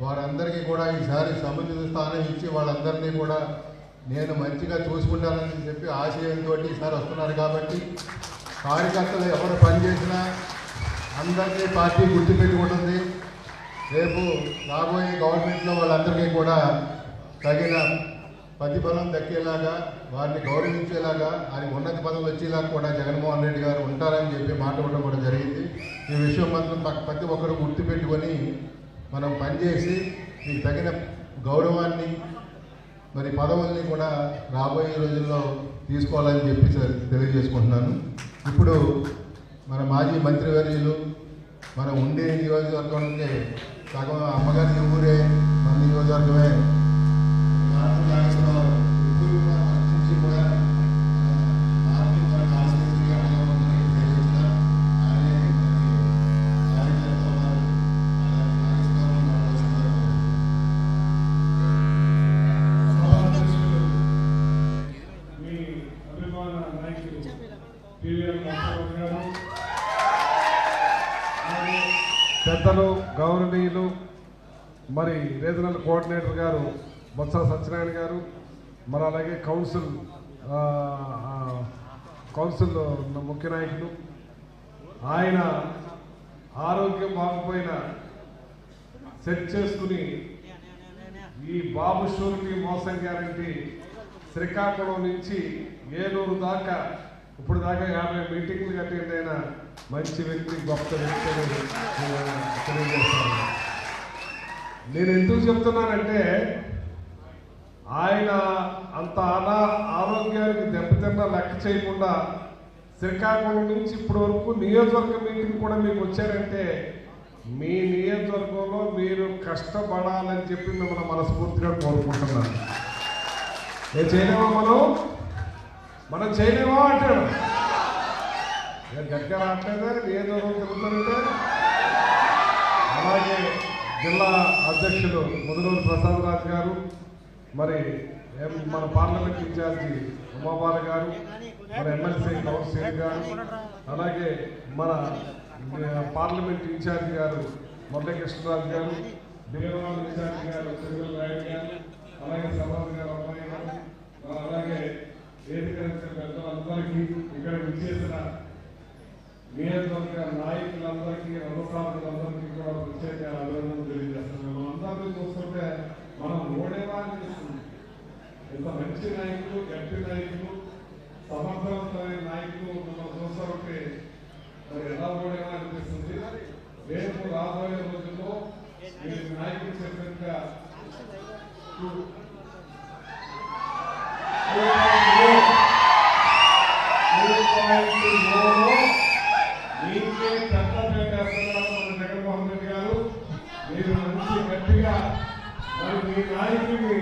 వారందరికీ కూడా ఈసారి సముచిత స్థానం ఇచ్చి వాళ్ళందరినీ కూడా నేను మంచిగా చూసుకుంటానని చెప్పి ఆశయంతో ఈసారి వస్తున్నారు. కాబట్టి కార్యకర్తలు ఎవరు పనిచేసినా అందరినీ పార్టీ గుర్తుపెట్టుకుంటుంది. రేపు రాబోయే గవర్నమెంట్లో వాళ్ళందరికీ కూడా తగిన ప్రతిఫలం దక్కేలాగా, వారిని గౌరవించేలాగా, ఆయన ఉన్నత పదవులు వచ్చేలాగా కూడా జగన్మోహన్ రెడ్డి గారు ఉంటారని చెప్పి మాట్లాడడం కూడా జరిగింది. ఈ విషయం మాత్రం ప్రతి ఒక్కరు గుర్తుపెట్టుకొని మనం పనిచేసి మీకు తగిన గౌరవాన్ని మరి పదవుల్ని కూడా రాబోయే రోజుల్లో తీసుకోవాలని చెప్పి తెలియజేసుకుంటున్నాను. ఇప్పుడు మన మాజీ మంత్రివర్యులు మన ఉండే నియోజకవర్గంలో సగం అమ్మగారి ఊరే మన నియోజకవర్గమే పెద్దలు గౌరవనీయులు మరి రీజనల్ కోఆర్డినేటర్ గారు బొత్స సత్యనారాయణ గారు, మరి అలాగే కౌన్సిల్ ముఖ్య నాయకులు, ఆయన ఆరోగ్యం బాగుపోయినా సెట్ చేసుకుని ఈ బాబు షూరిటీ మోసం గ్యారంటీ శ్రీకాకుళం నుంచి ఏలూరు దాకా ఇప్పుడు దాకా 50 మీటింగ్లు కట్టింది. ఆయన మంచి వ్యక్తి, గొప్ప వ్యక్తి తెలియజేస్తాను. నేను ఎందుకు చెప్తున్నానంటే ఆయన అంత ఆరోగ్యానికి దెబ్బతిన్న లెక్క చేయకుండా శ్రీకాకుళం నుంచి ఇప్పటి వరకు నియోజకవర్గ మీటింగ్ కూడా మీకు వచ్చారంటే మీ నియోజకవర్గంలో మీరు కష్టపడాలని చెప్పి మిమ్మల్ని మనస్ఫూర్తిగా కోరుకుంటున్నాను. ఏం చేయలేమా మనం చేయలేమా అంటాడు. గట్టిగా రావట్లేదా నియోజకవర్గం తిరుగుతారంటే. అలాగే జిల్లా అధ్యక్షులు ముదనూరు ప్రసాద్ రాజు గారు, మరి మన పార్లమెంట్ ఇన్ఛార్జి ఉమాబాల గారు, మన ఎమ్మెల్సీ కౌన్సిల్ గారు, అలాగే మన పార్లమెంట్ ఇన్ఛార్జి గారు మురళీకృష్ణరాజు గారు, దేవరాజు ఇన్ఛార్జి గారు తెలుగు రాయుడు గారు, అలాగే సభాపతి గారు అమ్మాయి గారు, అలాగే వేదిక పెద్దలందరికీ ఇక్కడ విచ్చేసిన నియోజకవర్గ నాయకులందరికీ, రథసాధకులందరికీ కూడా ప్రత్యేక అభినందనలు తెలియజేస్తున్నాను. అందరినీ చూస్తుంటే మనం ఓడేవా అనిపిస్తుంది. ఇంత మంచి నాయకులు, గట్టి నాయకులు, సమర్థవంతమైన నాయకులు మనం చూస్తుంటే మరి ఎలా ఓడేవా అనిపిస్తుంది. రేపు రాబోయే రోజుల్లో మీరు నాయకులు చెప్పినట్టుగా మీకే పెద్ద పెట్టేస్తున్నారు మన జగన్మోహన్ రెడ్డి గారు. మీరు మంచి గట్టిగా మరి మీ నాయకుడిని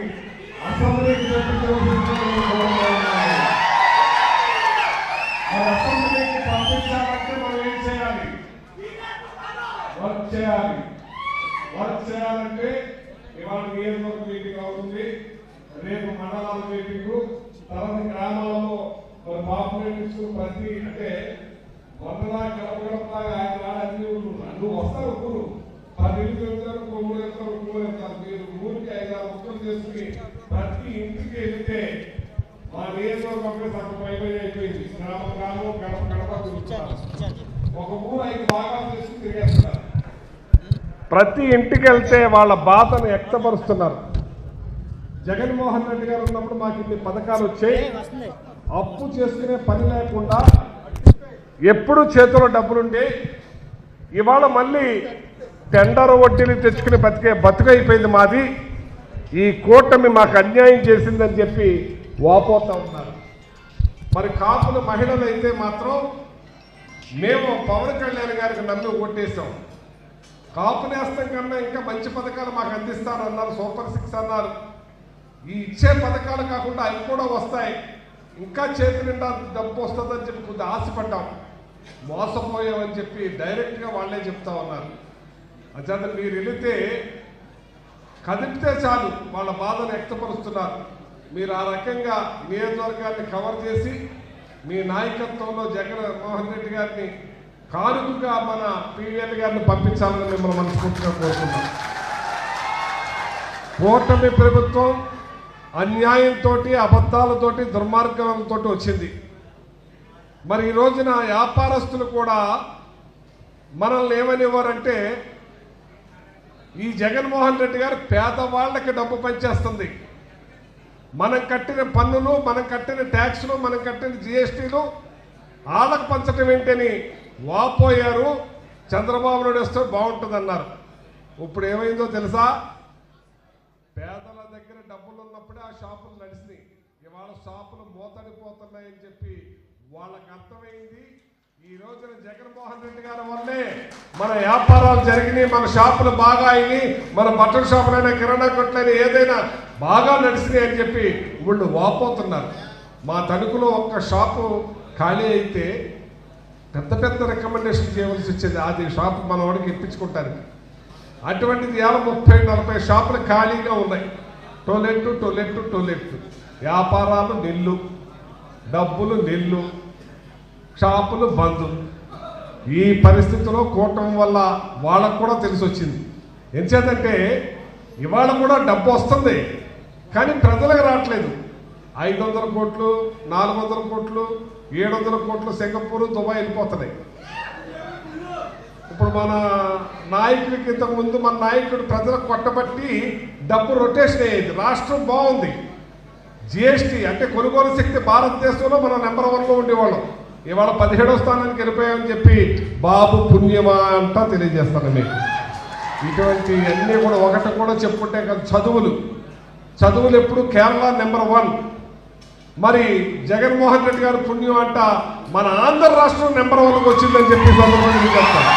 అసెంబ్లీకి అసెంబ్లీకి పంపించాలంటే మనం ఏం చేయాలి? వర్క్ చేయాలి. వర్క్ చేయాలంటే ఇవాళ నియోజకవర్గ మీటింగ్ అవుతుంది, రేపు మండలాల మీటింగ్, తర్వాత గ్రామాల్లో మరి పాపులేషన్స్ ప్రతి అంటే వందలా గడపగడపలాగా ఆయన అన్ని ఊళ్ళు నువ్వు వస్తారు ఊరు 10 ఇళ్ళు వెళ్తారు, 3 వెళ్తారు, 3 వెళ్తారు. మీరు ఊరికి 5-6 ముక్కలు చేసుకుని ప్రతి ఇంటికి వెళ్తే మా నియోజకవర్గంలో సగం పైపై అయిపోయింది. గ్రామం గడప గడప తిరుగుతున్నారు. ఒక ఊరు 5 భాగాలు చేసుకుని తిరిగేస్తున్నారు. ప్రతి ఇంటికి వెళ్తే వాళ్ళ బాధను వ్యక్తపరుస్తున్నారు. జగన్మోహన్ రెడ్డి గారు ఉన్నప్పుడు మాకు ఇన్ని పథకాలు వచ్చాయి, అప్పు చేసుకునే పని లేకుండా ఎప్పుడు చేతిలో డబ్బులుండే, ఇవాళ మళ్ళీ టెండర్ వడ్డీలు తెచ్చుకుని బతుకైపోయింది మాది, ఈ కూటమి మాకు అన్యాయం చేసిందని చెప్పి వాపోతా ఉన్నారు. మరి కాపుల మహిళలు అయితే మాత్రం మేము పవన్ కళ్యాణ్ గారికి నమ్మి ఓటేసాం, కాపు నేస్తం కన్నా ఇంకా మంచి పథకాలు మాకు అందిస్తారన్నారు, సూపర్ 6 అన్నారు. ఈ ఇచ్చే పథకాలు కాకుండా అవి కూడా వస్తాయి, ఇంకా చేతి నిండా డబ్బు వస్తుందని చెప్పి కొద్దిగా ఆశపడ్డాం, మోసపోయామని చెప్పి డైరెక్ట్గా వాళ్ళే చెప్తా ఉన్నారు. అచేత మీరు వెళితే కదిపితే చాలు వాళ్ళ బాధను వ్యక్తపరుస్తున్నారు. మీరు ఆ రకంగా నియోజకవర్గాన్ని కవర్ చేసి మీ నాయకత్వంలో జగన్మోహన్ రెడ్డి గారిని కానుకగా మన పీవీఎల్ గారిని పంపించాలని మిమ్మల్ని మనస్ఫూర్తిగా కోరుతున్నాం. కూటమి ప్రభుత్వం అన్యాయంతో, అబద్ధాలతోటి, దుర్మార్గంతో వచ్చింది. మరి ఈ రోజున వ్యాపారస్తులు కూడా మనల్ని ఏమనివ్వరంటే ఈ జగన్మోహన్ రెడ్డి గారు పేదవాళ్ళకి డబ్బు పంచేస్తుంది, మనం కట్టిన పన్నులు, మనం కట్టిన ట్యాక్సులు, మనం కట్టిన జిఎస్టీలు వాళ్ళకు పంచడం ఏంటని వాపోయారు. చంద్రబాబు నాయుడు వస్తే బాగుంటుందన్నారు. ఇప్పుడు ఏమైందో తెలుసా? పేదల దగ్గర డబ్బులు ఉన్నప్పుడే ఆ షాపులు నడిచినాయి, ఇవాళ షాపులు మూతడిపోతున్నాయని చెప్పి వాళ్ళకి అర్థమైంది. ఈ రోజున జగన్మోహన్ రెడ్డి గారి వల్లే మన వ్యాపారాలు జరిగినాయి, మన షాపులు బాగా అయినాయి, మన బట్టల షాపులైనా, కిరాణా కొట్లైనా ఏదైనా బాగా నడిచినాయి అని చెప్పి వీళ్ళు వాపోతున్నారు. మా తణుకులో ఒక్క షాపు ఖాళీ అయితే పెద్ద పెద్ద రికమెండేషన్ చేయవలసి వచ్చేది, అది షాపు మన వాడికి ఇప్పించుకుంటారు. అటువంటిది 30-40 షాపులు ఖాళీగా ఉన్నాయి. టోలెట్ వ్యాపారాలు నిల్లు, డబ్బులు నిల్లు, షాపులు బంధు. ఈ పరిస్థితిలో కూటమి వల్ల వాళ్ళకు కూడా తెలిసి వచ్చింది. ఎంచేతంటే ఇవాళ కూడా డబ్బు వస్తుంది కానీ ప్రజలకు రావట్లేదు. 500 కోట్లు, 400 కోట్లు, 700 కోట్లు సింగపూర్, దుబాయ్ వెళ్ళిపోతున్నాయి. ఇప్పుడు మన నాయకుడికి ఇంతకుముందు మన నాయకుడు ప్రజలకు కొట్టబట్టి డబ్బు రొటేషన్ అయ్యేది, రాష్ట్రం బాగుంది. జిఎస్టీ అంటే కొనుగోలు శక్తి భారతదేశంలో మనం నెంబర్ 1లో ఉండేవాళ్ళం, ఇవాళ 17వ స్థానానికి వెళ్ళిపోయామని చెప్పి బాబు పుణ్యమా అంటా తెలియజేస్తాను మీకు. ఇటువంటి అన్నీ కూడా ఒకటి కూడా చెప్పుకుంటే కదా, చదువులు ఎప్పుడు కేరళ నెంబర్ 1. మరి జగన్మోహన్ రెడ్డి గారు పుణ్యం అంట మన ఆంధ్ర రాష్ట్రం నెంబర్ 1కి వచ్చిందని చెప్పి సందర్భంగా చెప్తాను.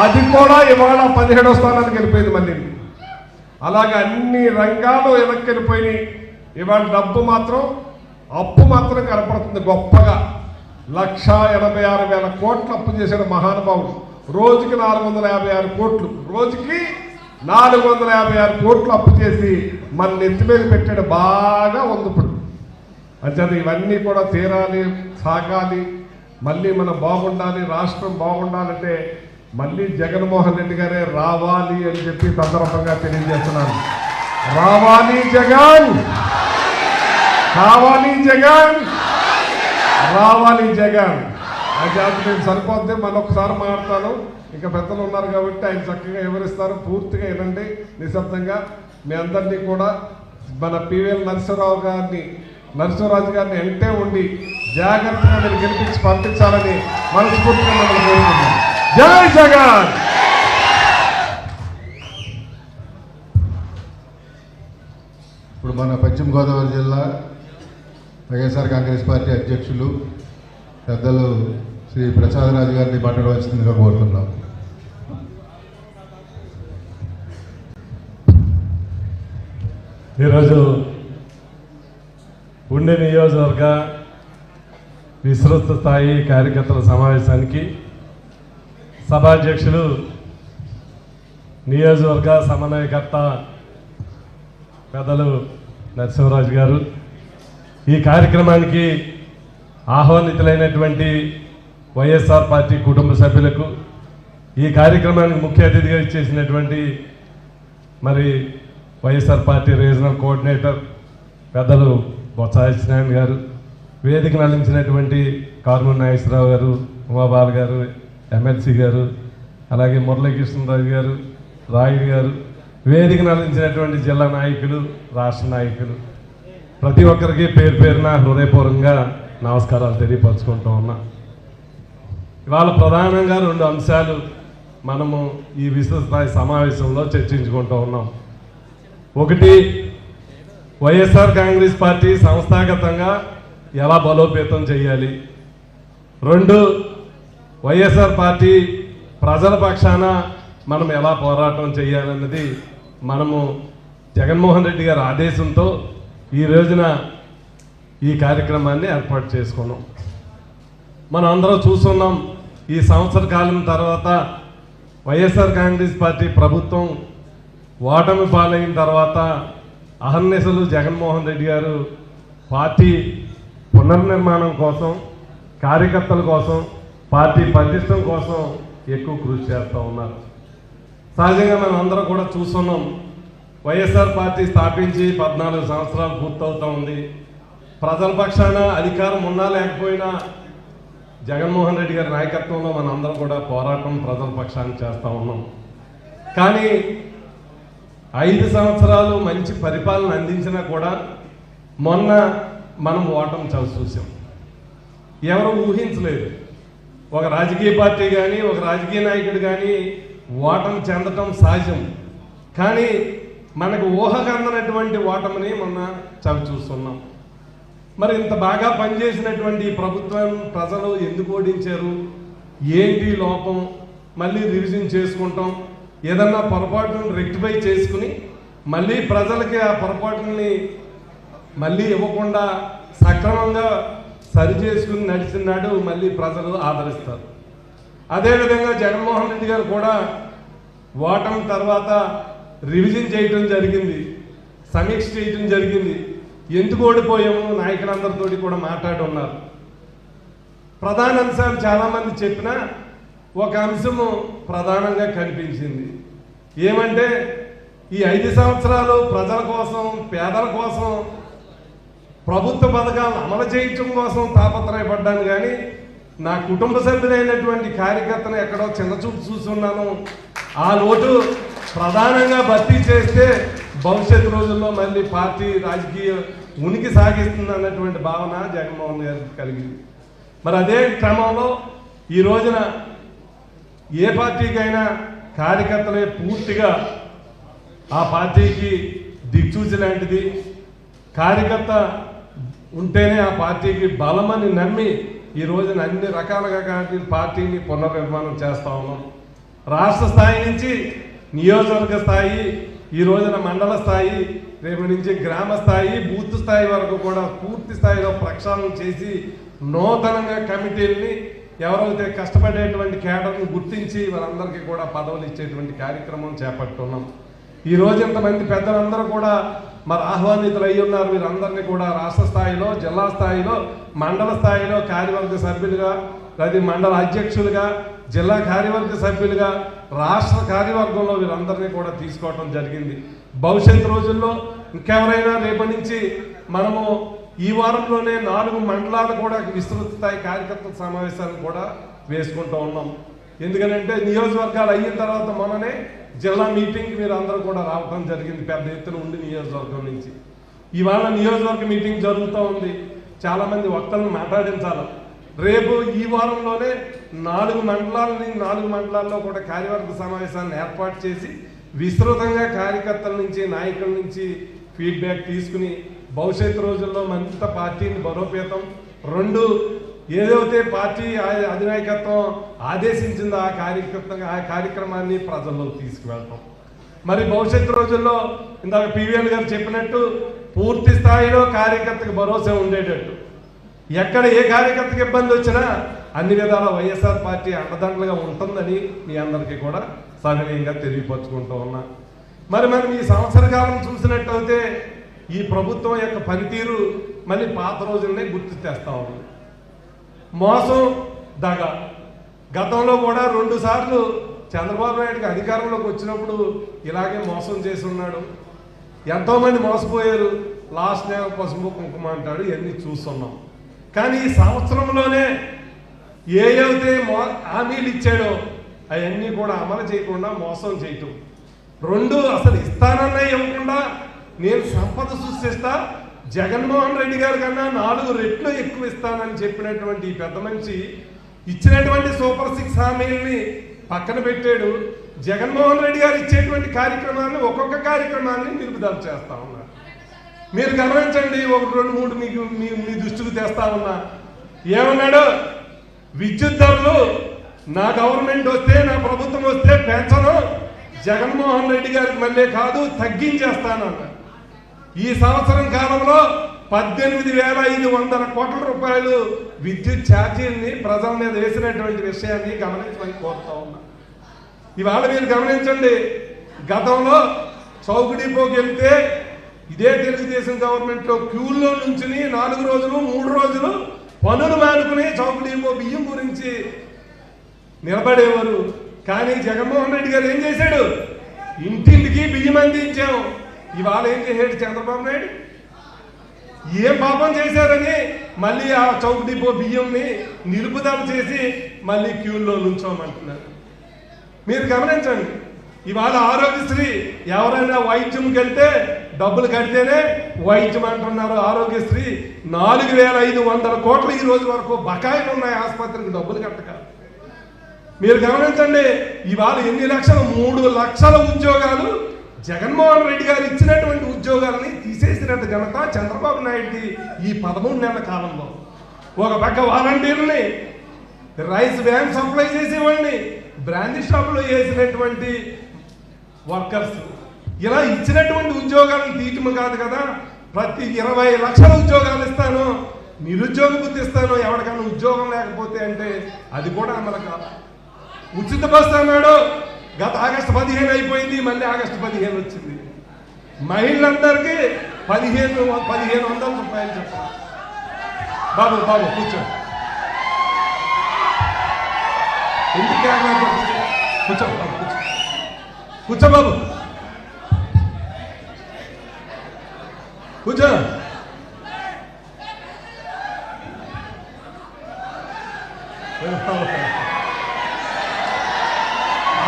అది కూడా ఇవాళ 17వ స్థానానికి వెళ్ళిపోయింది మళ్ళీ. అలాగే అన్ని రంగాలు వెనక్కి వెళ్ళిపోయినాయి. ఇవాళ అప్పు మాత్రం కనపడుతుంది గొప్పగా. 1,86,000 కోట్లు అప్పు చేశాడు మహానుభావుడు. రోజుకి 456 కోట్లు, రోజుకి 456 కోట్లు అప్పు చేసి మన నెత్తి మీద పెట్టాడు. బాగా ఉంది ఇప్పుడు. అంటే ఇవన్నీ కూడా తీరాలి, సాగాలి, మళ్ళీ మనం బాగుండాలి, రాష్ట్రం బాగుండాలంటే మళ్ళీ జగన్మోహన్ రెడ్డి గారే రావాలి అని చెప్పి సందర్భంగా తెలియజేస్తున్నాను. రావాలి జగన్, కావాలి జగన్, రావాలి జగన్. అది నేను సరిపోద్ది, మరొకసారి మాట్లాడతాను. ఇంకా పెద్దలు ఉన్నారు కాబట్టి ఆయన చక్కగా వివరిస్తారు, పూర్తిగా వినండి నిశ్శబ్దంగా. మీ అందరినీ కూడా మన పివిఎల్ నరసింహరాజు గారిని వెంటే ఉండి జాగ్రత్తగా మీరు గెలిపించి పంపించాలని మనస్ఫూర్తిగా మనం కోరుకుంటున్నాం. జై జగన్. ఇప్పుడు మన పశ్చిమ గోదావరి జిల్లా వైఎస్ఆర్ కాంగ్రెస్ పార్టీ అధ్యక్షులు పెద్దలు శ్రీ ప్రసాదరాజు గారిని మాట్లాడవలసిందిగా కోరుతున్నాం. ఈరోజు ఉండే నియోజకవర్గ విస్తృత స్థాయి కార్యకర్తల సమావేశానికి సభాధ్యక్షులు నియోజకవర్గ సమన్వయకర్త పెద్దలు నరసింహరాజు గారు, ఈ కార్యక్రమానికి ఆహ్వానితులైనటువంటి వైఎస్ఆర్ పార్టీ కుటుంబ సభ్యులకు, ఈ కార్యక్రమానికి ముఖ్య అతిథిగా ఇచ్చేసినటువంటి మరి వైఎస్ఆర్ పార్టీ రీజనల్ కోఆర్డినేటర్ పెద్దలు బొత్స సత్యనారాయణ గారు, వేదికను అందించినటువంటి కారుమూరి నాగేశ్వరరావు గారు, ఉమాబాల గారు, ఎమ్మెల్సీ గారు, అలాగే మురళీకృష్ణరాజు గారు, రాయుడు గారు, వేదికను అందించినటువంటి జిల్లా నాయకులు, రాష్ట్ర నాయకులు, ప్రతి ఒక్కరికి పేరు పేరున హృదయపూర్వకంగా నమస్కారాలు తెలియపరచుకుంటూ ఉన్నా. ఇవాళ ప్రధానంగా 2 అంశాలు మనము ఈ విస్తృత స్థాయి సమావేశంలో చర్చించుకుంటూ ఉన్నాం. ఒకటి, వైఎస్ఆర్ కాంగ్రెస్ పార్టీ సంస్థాగతంగా ఎలా బలోపేతం చేయాలి. 2, వైఎస్ఆర్ పార్టీ ప్రజల పక్షాన మనం ఎలా పోరాటం చేయాలన్నది మనము జగన్మోహన్ రెడ్డి గారి ఆదేశంతో ఈ రోజున ఈ కార్యక్రమాన్ని ఏర్పాటు చేసుకున్నాం. మనం అందరం చూస్తున్నాం, ఈ సంవత్సర కాలం తర్వాత వైఎస్ఆర్ కాంగ్రెస్ పార్టీ ప్రభుత్వం ఓటమి పాలైన తర్వాత అహర్నిశలు జగన్మోహన్ రెడ్డి గారు పార్టీ పునర్నిర్మాణం కోసం, కార్యకర్తల కోసం, పార్టీ పటిష్టం కోసం ఎక్కువ కృషి చేస్తూ ఉన్నారు. సహజంగా మనం అందరం కూడా చూస్తున్నాం, వైఎస్ఆర్ పార్టీ స్థాపించి 14 సంవత్సరాలు పూర్తవుతూ ఉంది. ప్రజల పక్షాన అధికారం ఉన్నా లేకపోయినా జగన్మోహన్ రెడ్డి గారి నాయకత్వంలో మనం అందరం కూడా పోరాటం ప్రజల పక్షాన్ని చేస్తూ ఉన్నాం. కానీ 5 సంవత్సరాలు మంచి పరిపాలన అందించినా కూడా మొన్న మనం ఓటమి చూసాం. ఎవరు ఊహించలేదు. ఒక రాజకీయ పార్టీ కానీ, ఒక రాజకీయ నాయకుడు కానీ ఓటమి చెందటం సహజం. కానీ మనకు ఊహకు అందనటువంటి ఓటమిని మొన్న చూస్తున్నాం. మరి ఇంత బాగా పనిచేసినటువంటి ఈ ప్రభుత్వం ప్రజలు ఎందుకు ఓడించారు, ఏంటి లోపం, మళ్ళీ రివిజన్ చేసుకుంటాం, ఏదన్నా పొరపాటును రెక్టిఫై చేసుకుని మళ్ళీ ప్రజలకి ఆ పొరపాటుని మళ్ళీ ఇవ్వకుండా సక్రమంగా సరి చేసుకుని నడిచినాడు మళ్ళీ ప్రజలు ఆదరిస్తారు. అదేవిధంగా జగన్మోహన్ రెడ్డి గారు కూడా ఓటమి తర్వాత రివిజన్ చేయటం జరిగింది, సమీక్ష చేయటం జరిగింది. ఎందుకు ఓడిపోయాము నాయకులందరితో కూడా మాట్లాడి ఉన్నారు. ప్రధాన అంశాలు చాలామంది చెప్పినా ఒక అంశము ప్రధానంగా కనిపించింది. ఏమంటే ఈ 5 సంవత్సరాలు ప్రజల కోసం, పేదల కోసం, ప్రభుత్వ పథకాలను అమలు చేయటం కోసం తాపత్రయపడ్డాను. కానీ నా కుటుంబ సభ్యులైనటువంటి కార్యకర్తను ఎక్కడో చిన్నచూపు చూస్తున్నాను. ఆ లోటు ప్రధానంగా భర్తీ చేస్తే భవిష్యత్తు రోజుల్లో మళ్ళీ పార్టీ రాజకీయ ఉనికి సాగిస్తుంది అన్నటువంటి భావన జగన్మోహన్ గారికి కలిగింది. మరి అదే క్రమంలో ఈ రోజున ఏ పార్టీకైనా కార్యకర్తలే పూర్తిగా ఆ పార్టీకి దిక్సూచి లాంటిది. కార్యకర్త ఉంటేనే ఆ పార్టీకి బలమని నమ్మి ఈ రోజున అన్ని రకాలుగా పార్టీని పునర్నిర్మాణం చేస్తా ఉన్నాం. రాష్ట్ర స్థాయి నుంచి నియోజకవర్గ స్థాయి, ఈ రోజున మండల స్థాయి, రేపు నుంచి గ్రామ స్థాయి, బూత్ స్థాయి వరకు కూడా పూర్తి స్థాయిలో ప్రక్షాళన చేసి నూతనంగా కమిటీలని ఎవరైతే కష్టపడేటువంటి కేడర్ని గుర్తించి వాళ్ళందరికీ కూడా పదవులు ఇచ్చేటువంటి కార్యక్రమం చేపట్టున్నాం. ఈ రోజు ఇంతమంది పెద్దలందరూ కూడా మరి ఆహ్వానితులు అయ్యి ఉన్నారు. వీరందరినీ కూడా రాష్ట్ర స్థాయిలో, జిల్లా స్థాయిలో, మండల స్థాయిలో కార్యవర్గ సభ్యులుగా, లేదా మండల అధ్యక్షులుగా, జిల్లా కార్యవర్గ సభ్యులుగా, రాష్ట్ర కార్యవర్గంలో వీరందరినీ కూడా తీసుకోవడం జరిగింది. భవిష్యత్తు రోజుల్లో ఇంకెవరైనా రేపటి నుంచి మనము ఈ వారంలోనే 4 మండలాలు కూడా విస్తృత స్థాయి కార్యకర్తల సమావేశాలను కూడా వేసుకుంటూ ఉన్నాం. ఎందుకంటే నియోజకవర్గాలు అయిన తర్వాత మొన్ననే జిల్లా మీటింగ్కి మీరు అందరూ కూడా రావడం జరిగింది పెద్ద ఎత్తున ఉండి నియోజకవర్గం నుంచి. ఇవాళ నియోజకవర్గ మీటింగ్ జరుగుతూ ఉంది. చాలామంది వక్తలను మాట్లాడించాలి. రేపు ఈ వారంలోనే 4 మండలాల్లో కూడా కార్యవర్గ సమావేశాలను ఏర్పాటు చేసి విస్తృతంగా కార్యకర్తల నుంచి, నాయకుల నుంచి, ఫీడ్బ్యాక్ తీసుకుని భవిష్యత్తు రోజుల్లో మరింత పార్టీని బలోపేతం, రెండు ఏదైతే పార్టీ అధినాయకత్వం ఆదేశించిందో ఆ కార్యక్రమాన్ని ప్రజల్లోకి తీసుకువెళ్తాం. మరి భవిష్యత్తు రోజుల్లో ఇందాక పివిఎల్ గారు చెప్పినట్టు పూర్తి స్థాయిలో కార్యకర్తకు భరోసా ఉండేటట్టు, ఎక్కడ ఏ కార్యకర్తకు ఇబ్బంది వచ్చినా అన్ని విధాల వైఎస్ఆర్ పార్టీ అండదండలుగా ఉంటుందని మీ అందరికీ కూడా సవినయంగా తెలియపరుచుకుంటూ ఉన్నా. మరి మనం ఈ సంవత్సర కాలం చూసినట్టయితే ఈ ప్రభుత్వం యొక్క పనితీరు మళ్ళీ పాత రోజులనే గుర్తు తెస్తా ఉంది. మోసం, దగ. గతంలో కూడా 2 సార్లు చంద్రబాబు నాయుడుకి అధికారంలోకి వచ్చినప్పుడు ఇలాగే మోసం చేసి ఉన్నాడు. ఎంతోమంది మోసపోయారు. లాస్ట్ నేల పసుపు కుంకుమ అంటాడు, ఇవన్నీ చూస్తున్నాం. కానీ ఈ సంవత్సరంలోనే ఏవైతే హామీలు ఇచ్చాడో అవన్నీ కూడా అమలు చేయకుండా మోసం చేయటం, 2 అసలు ఇస్తానన్నా ఇవ్వకుండా నేను సంపద సృష్టిస్తా, జగన్మోహన్ రెడ్డి గారి కన్నా 4 రెట్లు ఎక్కువ ఇస్తానని చెప్పినటువంటి పెద్ద మనిషి ఇచ్చినటువంటి సూపర్ 6 హామీలని పక్కన పెట్టాడు. జగన్మోహన్ రెడ్డి గారు ఇచ్చేటువంటి కార్యక్రమాన్ని ఒక్కొక్క కార్యక్రమాన్ని నిలుపుదల చేస్తా ఉన్నారు. మీరు గమనించండి, 1, 2, 3 మీకు మీ దృష్టికి తెస్తా ఉన్నా. ఏమన్నాడు? విద్యుత్ ధరలు నా గవర్నమెంట్ వస్తే, నా ప్రభుత్వం వస్తే పెంచను, జగన్మోహన్ రెడ్డి గారికి మళ్ళీ కాదు తగ్గించేస్తానన్నా. ఈ సంవత్సరం కాలంలో 18,500 కోట్ల రూపాయలు విద్యుత్ ఛార్జీల్ని ప్రజల మీద వేసినటువంటి విషయాన్ని గమనించమని కోరుతా ఉన్నా. ఇవాళ మీరు గమనించండి, గతంలో చౌక్ డిపోకి వెళ్తే ఇదే తెలుగుదేశం గవర్నమెంట్లో క్యూల్లో నుంచుని 4 రోజులు 3 రోజులు పనులు మానుకుని చౌక్ డిపో బియ్యం గురించి నిలబడేవారు. కానీ జగన్మోహన్ రెడ్డి గారు ఏం చేశాడు? ఇంటింటికి బియ్యం అందించాం. ఇవాళ ఏం చేశాడు చంద్రబాబు నాయుడు? ఏం పాపం చేశారని మళ్ళీ ఆ చౌక్ డిపో బియ్యంని నిలుపుదల చేసి మళ్ళీ క్యూల్లో నుంచోమంటున్నారు. మీరు గమనించండి, ఇవాళ ఆరోగ్యశ్రీ ఎవరైనా వైద్యంకి వెళ్తే డబ్బులు కడితేనే వైద్యం అంటున్నారు. ఆరోగ్యశ్రీ 4,500 కోట్లు ఈ రోజు వరకు బకాయిలు ఉన్నాయి ఆసుపత్రికి డబ్బులు కట్టక. మీరు గమనించండి, ఇవాళ ఎన్ని లక్షలు? 3 లక్షల ఉద్యోగాలు జగన్మోహన్ రెడ్డి గారు ఇచ్చినటువంటి ఉద్యోగాలని తీసేసినట్టు ఘనత చంద్రబాబు నాయుడుది ఈ 13 నెలల కాలంలో. ఒక పక్క వాలంటీర్ని, రైస్ వ్యాన్ సప్లై చేసేవాడిని, బ్రాండీ షాపులో వేసినటువంటి వర్కర్స్, ఇలా ఇచ్చినటువంటి ఉద్యోగాలను తీయటం కాదు కదా, ప్రతి 20 లక్షల ఉద్యోగాలు ఇస్తాను, నిరుద్యోగ బుద్ధి ఇస్తాను ఎవరికైనా ఉద్యోగం లేకపోతే అంటే అది కూడా అమలు కాదు. ఉచిత బస్సు అన్నాడు, గత ఆగస్టు 15 అయిపోయింది, మళ్ళీ ఆగస్టు 15 వచ్చింది. మహిళలందరికీ 1,500 రూపాయలు చెప్పాలి. బాబు కూర్చో, ఎందుకు కూర్చో కూర్చో బాబు కూర్చో.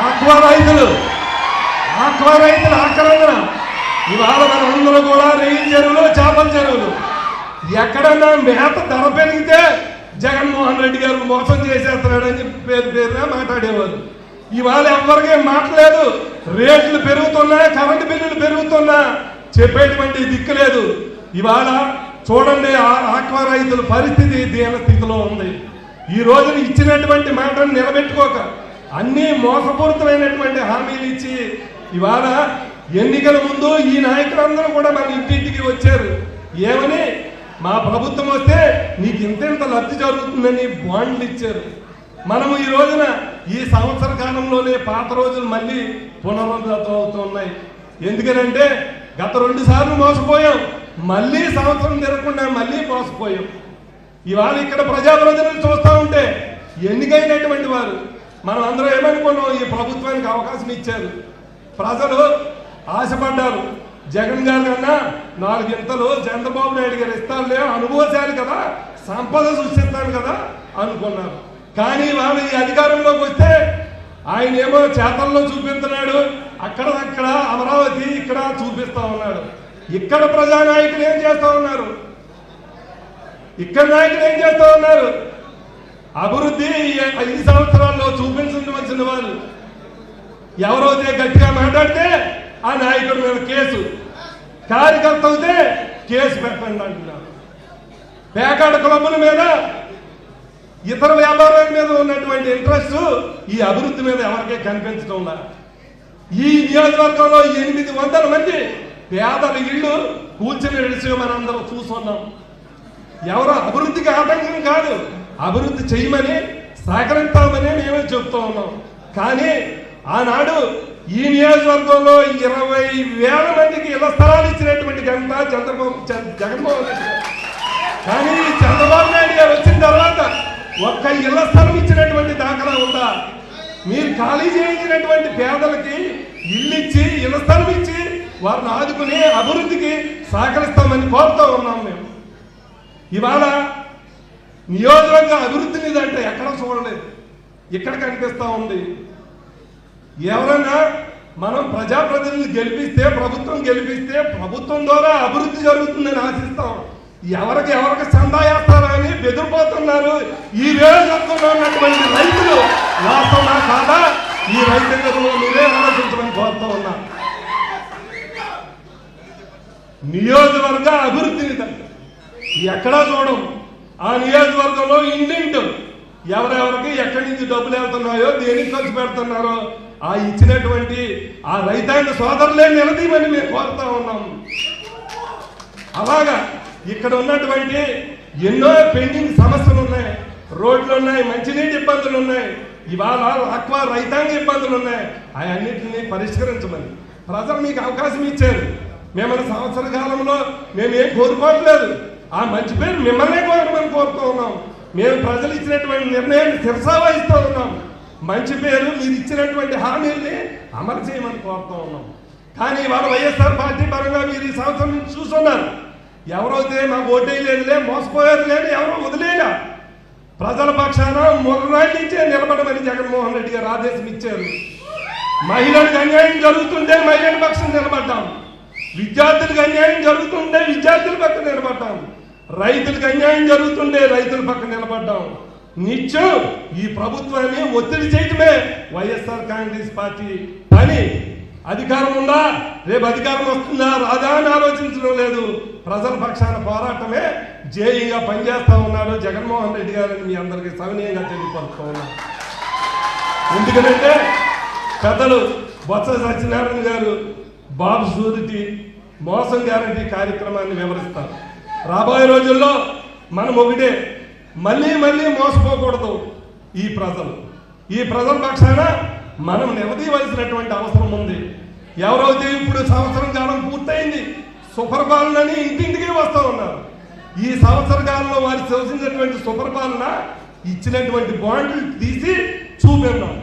ఆక్వా రైతులు ఆక్రమణ. ఇవాళ మనందరూ కూడా రైలు చెరువులు, చేపల చెరువులు ఎక్కడన్నా మేత ధర పెరిగితే జగన్మోహన్ రెడ్డి గారు మోసం చేసేస్తున్నాడని పేరున మాట్లాడేవారు. ఇవాళ ఎవరికే మాట్లాడలేదు. రేట్లు పెరుగుతున్నా, కరెంటు బిల్లులు పెరుగుతున్నా చెప్పేటువంటి దిక్కు లేదు. ఇవాళ చూడండి, ఆక్వా రైతుల పరిస్థితి దీన స్థితిలో ఉంది. ఈ రోజున ఇచ్చినటువంటి మాటను నిలబెట్టుకోక అన్ని మోసపూరితమైనటువంటి హామీలు ఇచ్చి ఇవాళ ఎన్నికల ముందు ఈ నాయకులందరూ కూడా మన ఇంటింటికి వచ్చారు. ఏమని? మా ప్రభుత్వం వస్తే నీకు ఇంత లబ్ధి జరుగుతుందని బాండ్లు ఇచ్చారు. మనము ఈ రోజున ఈ సంవత్సర కాలంలోనే పాత రోజులు మళ్ళీ పునరుద్ధరణ అవుతున్నాయి. ఎందుకనంటే గత 2 సార్లు మోసపోయాం, మళ్ళీ సంవత్సరం తిరగకుండా మళ్ళీ మోసపోయాం. ఇవాళ ఇక్కడ ప్రజాప్రతినిధులు చూస్తూ ఉంటే ఎన్నికైనటువంటి వారు మనం అందరం ఏమనుకున్నాం? ఈ ప్రభుత్వానికి అవకాశం ఇచ్చారు, ప్రజలు ఆశపడ్డారు. జగన్ గారి కన్నా 4 ఇంతలు చంద్రబాబు నాయుడు గారు ఇస్తారులే, అనుభవశాలి కదా, సంపద సృష్టిస్తాను కదా అనుకున్నారు. కానీ వాళ్ళు ఈ అధికారంలోకి వస్తే ఆయన ఏమో చేతల్లో చూపిస్తున్నాడు, అక్కడ అమరావతి ఇక్కడ చూపిస్తా ఉన్నాడు. ఇక్కడ ప్రజానాయకులు ఏం చేస్తా ఉన్నారు? ఇక్కడ నాయకులు ఏం చేస్తా ఉన్నారు? అభివృద్ధి 5 సంవత్సరాల్లో చూపించవలసిన వాళ్ళు ఎవరైతే గట్టిగా మాట్లాడితే ఆ నాయకుడి మీద కేసు, కార్యకర్త అయితే కేసు పెట్టండి అంటున్నారు. పేకాట క్లబ్బుల మీద, ఇతర వ్యాపారాల మీద ఉన్నటువంటి ఇంట్రెస్ట్ ఈ అభివృద్ధి మీద ఎవరికే కనిపించడం లేదు. ఈ నియోజకవర్గంలో 800 మంది పేదల ఇళ్ళు కూర్చుని విషయం మనందరం చూస్తున్నాం. ఎవరో అభివృద్ధికి ఆటంకం కాదు, అభివృద్ధి చేయమని సహకరిస్తామని మేమే చెప్తూ ఉన్నాం. కానీ ఆనాడు ఈ నియోజకవర్గంలో 20,000 మందికి ఇళ్ల స్థలాలు ఇచ్చినటువంటి ఘనత జగన్మోహన్ రెడ్డి గారు. కానీ చంద్రబాబు నాయుడు గారు వచ్చిన తర్వాత ఒక్క ఇళ్ల స్థలం ఇచ్చినటువంటి దాఖలా ఉందా? మీరు ఖాళీ చేయించినటువంటి పేదలకి ఇల్లు ఇచ్చి, ఇళ్ల స్థలం ఇచ్చి వారిని ఆదుకుని అభివృద్ధికి సహకరిస్తామని కోరుతూ ఉన్నాం మేము. ఇవాళ నియోజకవర్గ అభివృద్ధి మీద అంటే ఎక్కడ చూడలేదు, ఇక్కడ కనిపిస్తూ ఉంది. ఎవరన్నా మనం ప్రజాప్రతినిధులు గెలిపిస్తే, ప్రభుత్వం గెలిపిస్తే ప్రభుత్వం ద్వారా అభివృద్ధి జరుగుతుందని ఆశిస్తాం. ఎవరికి చందా వేస్తారా అని బెదిరిపోతున్నారు ఈ నియోజకవర్గంలో ఉన్నటువంటి రైతులు. వాస్తవమా కాదా? ఈ రైతులను మీరే ఆలోచించమని కోరుతూ ఉన్నా. నియోజకవర్గ అభివృద్ధిని ఎక్కడా చూడం. ఆ నియోజకవర్గంలో ఇంటింటూ ఎవరెవరికి ఎక్కడి నుంచి డబ్బులు వెళ్తున్నాయో, దేనికి ఖర్చు పెడుతున్నారో ఆ ఇచ్చినటువంటి ఆ రైతాంగ సోదరులే నిలదీయమని మేము కోరుతా ఉన్నాం. అలాగా ఇక్కడ ఉన్నటువంటి ఎన్నో పెండింగ్ సమస్యలు ఉన్నాయి. రోడ్లు ఉన్నాయి, మంచినీటి ఇబ్బందులు ఉన్నాయి, ఇవాళ ఆక్వా రైతాంగ ఇబ్బందులు ఉన్నాయి. అవన్నింటినీ పరిష్కరించమని ప్రజలు మీకు అవకాశం ఇచ్చారు. మేము సంవత్సర కాలంలో మేమేం కోరుకోవట్లేదు. ఆ మంచి పేరు మిమ్మల్నే కోరమని కోరుతూ ఉన్నాం. మేము ప్రజలు ఇచ్చినటువంటి నిర్ణయాన్ని శిరసా వహిస్తూ ఉన్నాం. మంచి పేరు, మీరు ఇచ్చినటువంటి హామీల్ని అమలు చేయమని కోరుతూ ఉన్నాం. కానీ ఇవాళ వైఎస్ఆర్ పార్టీ పరంగా మీరు ఈ సంవత్సరం నుంచి చూస్తున్నారు. ఎవరైతే మాకు ఓటేయలేదులే, మోసపోయారు లేదు, ఎవరో వదిలేలా. ప్రజల పక్షాన మొదటి నుంచే నిలబడమని జగన్మోహన్ రెడ్డి గారు ఆదేశం ఇచ్చారు. మహిళలకు అన్యాయం జరుగుతుంటే మహిళల పక్షం నిలబడ్డాం, విద్యార్థులకు అన్యాయం జరుగుతుంటే విద్యార్థుల పక్కన నిలబడ్డాం, రైతులకు అన్యాయం జరుగుతుంటే రైతుల పక్కన నిలబడ్డాం. నిత్యం ఈ ప్రభుత్వాన్ని ఒత్తిడి చేయడమే వైఎస్ఆర్ కాంగ్రెస్ పార్టీ పని. అధికారం ఉందా, రేపు అధికారం వస్తుందా రాదా అని ఆలోచించడం లేదు. ప్రజల పక్షాన పోరాటమే జేఈగా పనిచేస్తా ఉన్నాడు జగన్మోహన్ రెడ్డి గారిని మీ అందరికీ సవినయంగా తెలియపరుస్తూ ఉన్నాను. ఎందుకంటే పెద్దలు బొత్స సత్యనారాయణ గారు బాబు షూరిటీ మోసం గ్యారంటీ కార్యక్రమాన్ని వివరిస్తారు. రాబోయే రోజుల్లో మనం ఒకటే, మళ్ళీ మోసపోకూడదు. ఈ ప్రజల పక్షాన మనం నిలదీయవలసినటువంటి అవసరం ఉంది. ఎవరైతే ఇప్పుడు సంవత్సరం కాలం పూర్తయింది, సుపరిపాలనని ఇంటింటికి వస్తూ ఉన్నారు. ఈ సంవత్సర కాలంలో వారు చూసినటువంటి సుపరిపాలన ఇచ్చినటువంటి బాండ్లు తీసి చూపెన్నాం.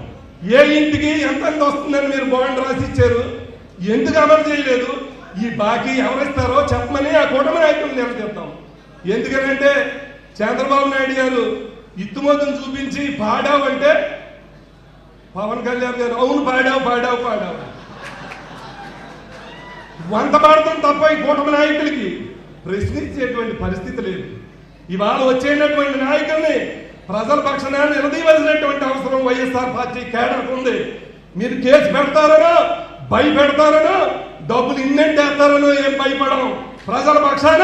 ఏ ఇంటికి ఎంత వస్తుందని మీరు బాండ్ రాసి ఇచ్చారు, ఎందుకు అమలు చేయలేదు? ఈ బాకీ ఎవరిస్తారో చెప్పమని ఆ కూటమి నాయకులు నిలదీద్దాం. ఎందుకంటే చంద్రబాబు నాయుడు గారు ఇత్తుమోతం చూపించి పాడావంటే పవన్ కళ్యాణ్ గారు అవును పాడావు వంత పాడతాం తప్ప ఈ కూటమి నాయకులకి ప్రశ్నించేటువంటి పరిస్థితి లేదు. ఇవాళ వచ్చేటటువంటి నాయకుల్ని ప్రజల పక్షాన నిలదీయవలసినటువంటి అవసరం వైఎస్ఆర్ పార్టీ కేడర్కు ఉంది. మీరు కేసు పెడతారనో భయపెడతారనో డబ్బులు ఇన్నేస్తారనో ఏం భయపడం. ప్రజల పక్షాన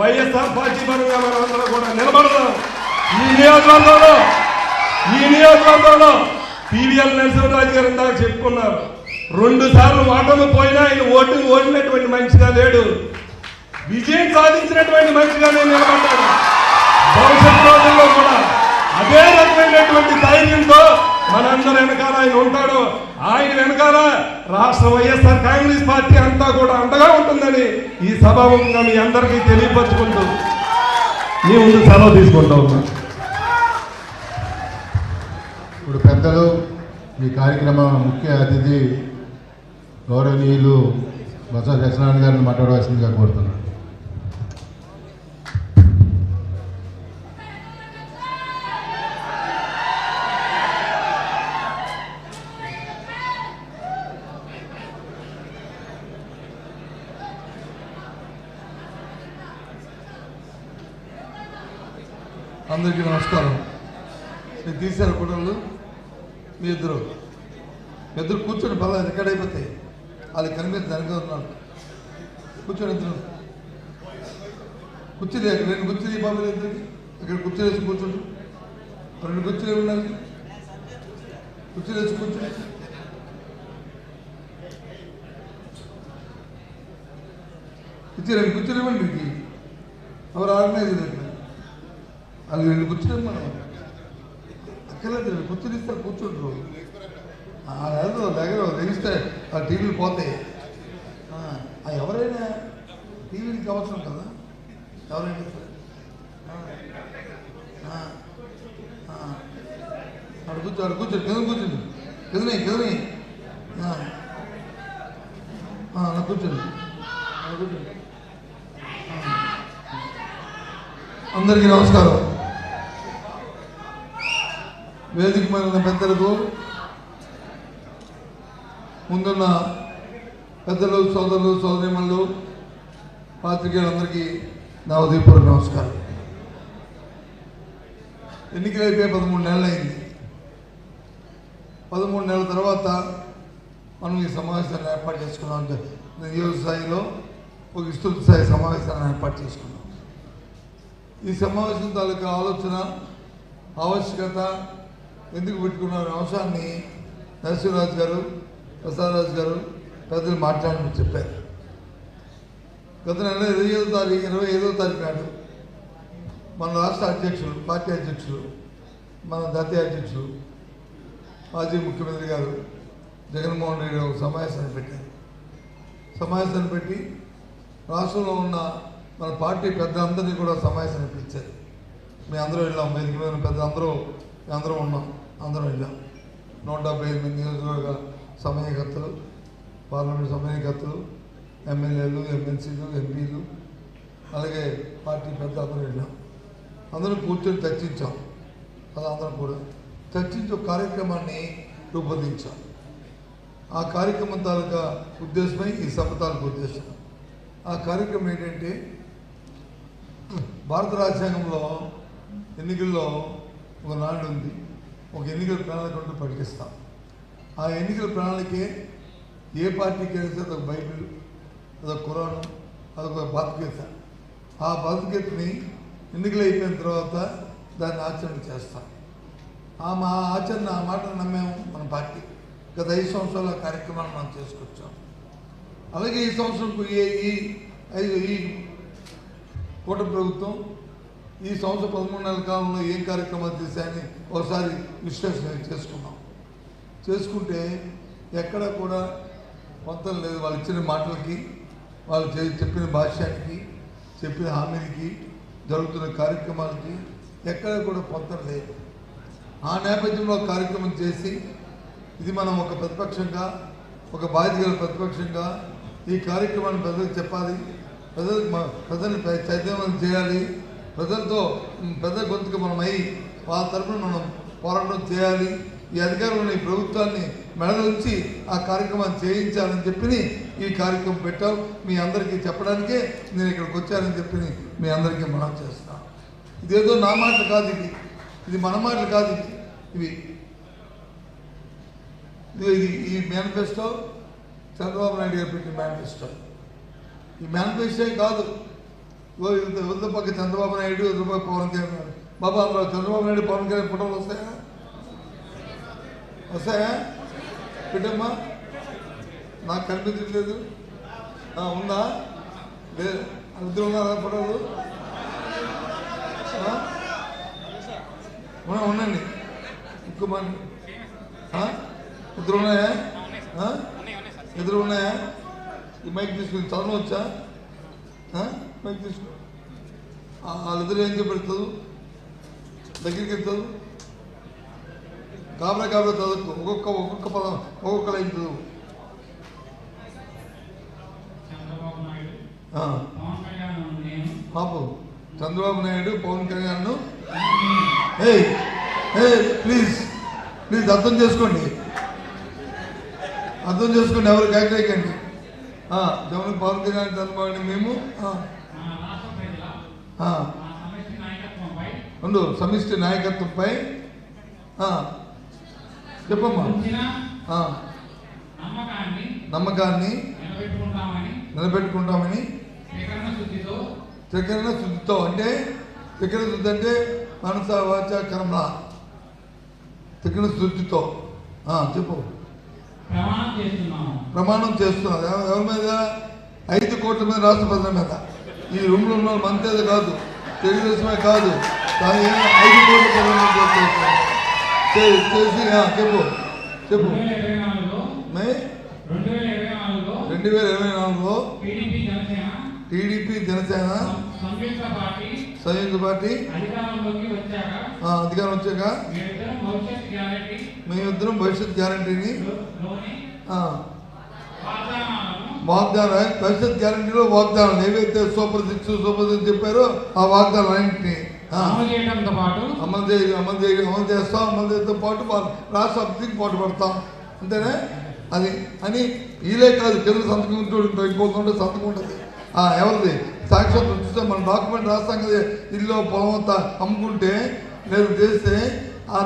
వైఎస్ఆర్ పార్టీ పరంగా మనందరూ కూడా నిలబడదాం. ఈ నియోజకవర్గంలో పివిఎల్ నరసింహరాజు గారు ఇందాక చెప్పుకున్నారు, 2 సార్లు ఓటమి పోయినా ఆయన ఓడినటువంటి మనిషిగా లేడు, విజయం సాధించినటువంటి మనిషిగానే నిలబడ్డాడు. భవిష్యత్ రోజుల్లో కూడా అదే రకమైనటువంటి ధైర్యంతో మనందరూ వెనకాల ఆయన ఉంటాడు. ఆయన వెనకాల రాష్ట్ర వైఎస్ఆర్ కాంగ్రెస్ పార్టీ అంతా కూడా అండగా ఉంటుందని ఈ సభాముఖంగా మీ అందరికీ తెలియపరచుకుంటూ మీ ముందు సెలవు తీసుకుంటా ఉన్నాం. ఇప్పుడు పెద్దలు ఈ కార్యక్రమ ముఖ్య అతిథి గౌరవనీయులు బొత్స సత్యనారాయణ గారిని మాట్లాడవలసిందిగా కోరుతున్నాను. అందరికీ నమస్కారం. నేను తీశారు కుటుంబాలు మీ ఇద్దరు కూర్చొని పర్లేదు రికార్డ్ అయిపోతాయి. వాళ్ళకి కనిపించి దానికే ఉన్నాను. కూర్చోండి ఇద్దరు. కూర్చుని అక్కడ 2 కుర్చీలు బాబు ఇద్దరికి ఇక్కడ కుర్చీలు వేసి కూర్చోండి. 2 కుర్చీలు ఉండాలి. కుర్చీలు వేసి కూర్చోండి. కుర్చీలు ఇవ్వండి. మీకు ఎవరు ఆర్గనైజర్ అది 2 కుర్చీలు మనం అక్కర్లేదు. కుర్చీలు ఇస్తారు కూర్చుంటారు. దగ్గర లెగిస్తే ఆ టీవీలు పోతాయి. ఎవరైనా టీవీలకి అవసరం కదా. ఎవరైనా అక్కడ కూర్చోండి. కింద కూర్చోండి. కిందని అలా కూర్చోండి. అందరికీ నమస్కారం. వేదిక మీద ఉన్న పెద్దలకు, ముందున్న పెద్దలు, సోదరులు, సోదరిమణులు, పాత్రికేయులందరికీ నా ఉదయపూర్వక నమస్కారం. ఎన్నికలు అయిపోయి 13 నెలలు అయింది. 13 నెలల తర్వాత మనం ఈ సమావేశాన్ని ఏర్పాటు చేసుకున్నాం. నియోజక స్థాయిలో ఒక విస్తృత స్థాయి సమావేశాన్ని ఏర్పాటు చేసుకున్నాం. ఈ సమావేశం తాలూకా ఆలోచన, ఆవశ్యకత, ఎందుకు పెట్టుకున్న అంశాన్ని నరసింహరాజు గారు, ప్రసాదరాజు గారు పెద్దలు మాట్లాడమని చెప్పారు. గత నెల 25వ తారీఖు నాడు మన రాష్ట్ర అధ్యక్షులు, పార్టీ అధ్యక్షులు, మన జాతీయ అధ్యక్షులు, మాజీ ముఖ్యమంత్రి గారు జగన్మోహన్ రెడ్డి ఒక సమావేశాన్ని పెట్టారు. సమావేశాన్ని పెట్టి రాష్ట్రంలో ఉన్న మన పార్టీ పెద్దలందరినీ కూడా సమావేశాన్ని పిలిచారు. మేము అందరూ వెళ్ళాం. వేదిక మీద పెద్దలందరూ అందరూ ఉన్నాం. అందరం వెళ్ళాం. 175 మంది నియోజకవర్గ సమన్వయకర్తలు, పార్లమెంట్ సమన్వయకర్తలు, ఎమ్మెల్యేలు, ఎమ్మెల్సీలు, ఎంపీలు, అలాగే పార్టీ పెద్ద అందరూ వెళ్ళాం. అందరూ కూర్చొని చర్చించాం. అలా అందరం కూడా చర్చించి ఒక కార్యక్రమాన్ని రూపొందించాం. ఆ కార్యక్రమం తాలూకా ఉద్దేశమై ఈ సభ తాలూకా ఉద్దేశం. ఆ కార్యక్రమం ఏంటంటే, భారత రాజ్యాంగంలో ఎన్నికల్లో ఒక నాడు ఉంది. ఒక ఎన్నికల ప్రణాళిక ప్రకటిస్తాం. ఆ ఎన్నికల ప్రణాళికే ఏ పార్టీకి అయితే అదొక బైబిల్, అదొక ఖురాను, అదొక భగవద్గీత. ఆ భగవద్గీతని ఎన్నికలు అయిపోయిన తర్వాత దాన్ని ఆచరణ చేస్తాం. మా ఆచరణ, ఆ మాటను నమ్మేము మన పార్టీ. గత 5 సంవత్సరాల కార్యక్రమాన్ని మనం చేసుకొచ్చాం. అలాగే ఈ సంవత్సరం ఈ కూటమి ప్రభుత్వం ఈ సంవత్సరం 13 నెలల కాలంలో ఏం కార్యక్రమాలు చేశాయని ఒకసారి విశ్లేషణ చేసుకుంటే ఎక్కడ కూడా పొంతం లేదు. వాళ్ళు ఇచ్చిన మాటలకి, వాళ్ళు చెప్పిన భాష్యానికి, చెప్పిన హామీలకి, జరుగుతున్న కార్యక్రమాలకి ఎక్కడ కూడా పొంతం లేదు. ఆ నేపథ్యంలో కార్యక్రమం చేసి ఇది మనం ఒక ప్రతిపక్షంగా, ఒక బాధ్యత ప్రతిపక్షంగా ఈ కార్యక్రమాన్ని ప్రజలకు చెప్పాలి. ప్రజల్ని చైతన్యవంతం చేయాలి. ప్రజలతో పెద్ద గొంతుకు మనం అయ్యి వాళ్ళ తరఫున మనం పోరాటం చేయాలి. ఈ అధికారంలో ఈ ప్రభుత్వాన్ని మెడలుంచి ఆ కార్యక్రమాన్ని చేయించాలని చెప్పి ఈ కార్యక్రమం పెట్టాం. మీ అందరికీ చెప్పడానికే నేను ఇక్కడికి వచ్చానని చెప్పి మీ అందరికీ మనం చేస్తాను. ఇదేదో నా మాటలు కాదు, ఇది మన మాటలు కాదు. ఇవి ఈ మేనిఫెస్టో చంద్రబాబు నాయుడు గారు పెట్టిన మేనిఫెస్టో. ఈ మేనిఫెస్టో కాదు. వద్ద పక్క చంద్రబాబు నాయుడు, పక్క పవన్ కళ్యాణ్. బాబా అందులో చంద్రబాబు నాయుడు, పవన్ కళ్యాణ్ ఫోటోలు వస్తాయా? పెట్టమ్మా, నాకు కనిపించట్లేదు. ఉందా? లేదు. ఇద్దరు ఉన్నారా ఫోటోలు? ఉండండి. ఇంకో మంది ఇద్దరు ఉన్నాయా? ఎదురు ఉన్నాయా? ఈ మైక్ తీసుకుని చదవచ్చా? మైక్ తీసుకో. వాళ్ళిద్దరు ఏం చెప్పెడతారు? దగ్గరికి వెళ్తారు. కాబరా చదువుకో. ఒక్కొక్క పదం, ఒక్కొక్క లైన్ చదువు. పాపు చంద్రబాబు నాయుడు, పవన్ కళ్యాణ్. ప్లీజ్ అర్థం చేసుకోండి. ఎవరు కేకలేకండి. జగన్, పవన్ కళ్యాణ్, చంద్రబాబు మేము సమిష్టి నాయకత్వంపై చెప్పమ్మా. నమ్మకాన్ని నిలబెట్టుకుంటామని త్రికరణ శుద్ధితో అంటే త్రికరణ శుద్ధి అంటే మనస వాచ కర్మ త్రికరణ శుద్ధితో చెప్పు. ప్రమాణం చేస్తున్నారు ఎవరి మీద? 5 కోట్ల మీద రాష్ట్ర ప్రజల మీద. ఈ రూమ్లో ఉన్న మంత్రి కాదు, తెలుగుదేశమే కాదు, కానీ 5 కోట్ల ప్రజలు చేసి చెప్పు చెప్పు. 2024లో టీడీపీ జనసేన సంయుక్త పార్టీ అధికారం వచ్చాక మేమిద్దరం భవిష్యత్ గ్యారంటీని వాగ్దానం భవిష్యత్ గ్యారంటీలో వాగ్దానాలు ఏవైతే సూపర్ 6 సూపర్ 6 చెప్పారో ఆ వాగ్దానాలు అన్నింటినీ అమలు చేస్తాం. అమలు చేయడంతో పాటు రాష్ట్ర అభివృద్ధికి పాటుపడతాం. అంతేనే అది అని వీలే కాదు, కింద సంతకం ఇంకోతుంటే సంతకం ఉంటుంది. ఎవరిది సాక్షాత్ చూస్తే మన డాక్యుమెంట్ రాస్తాం కదా, ఇల్లు పొలం అంతా అమ్ముకుంటే లేదు చేస్తే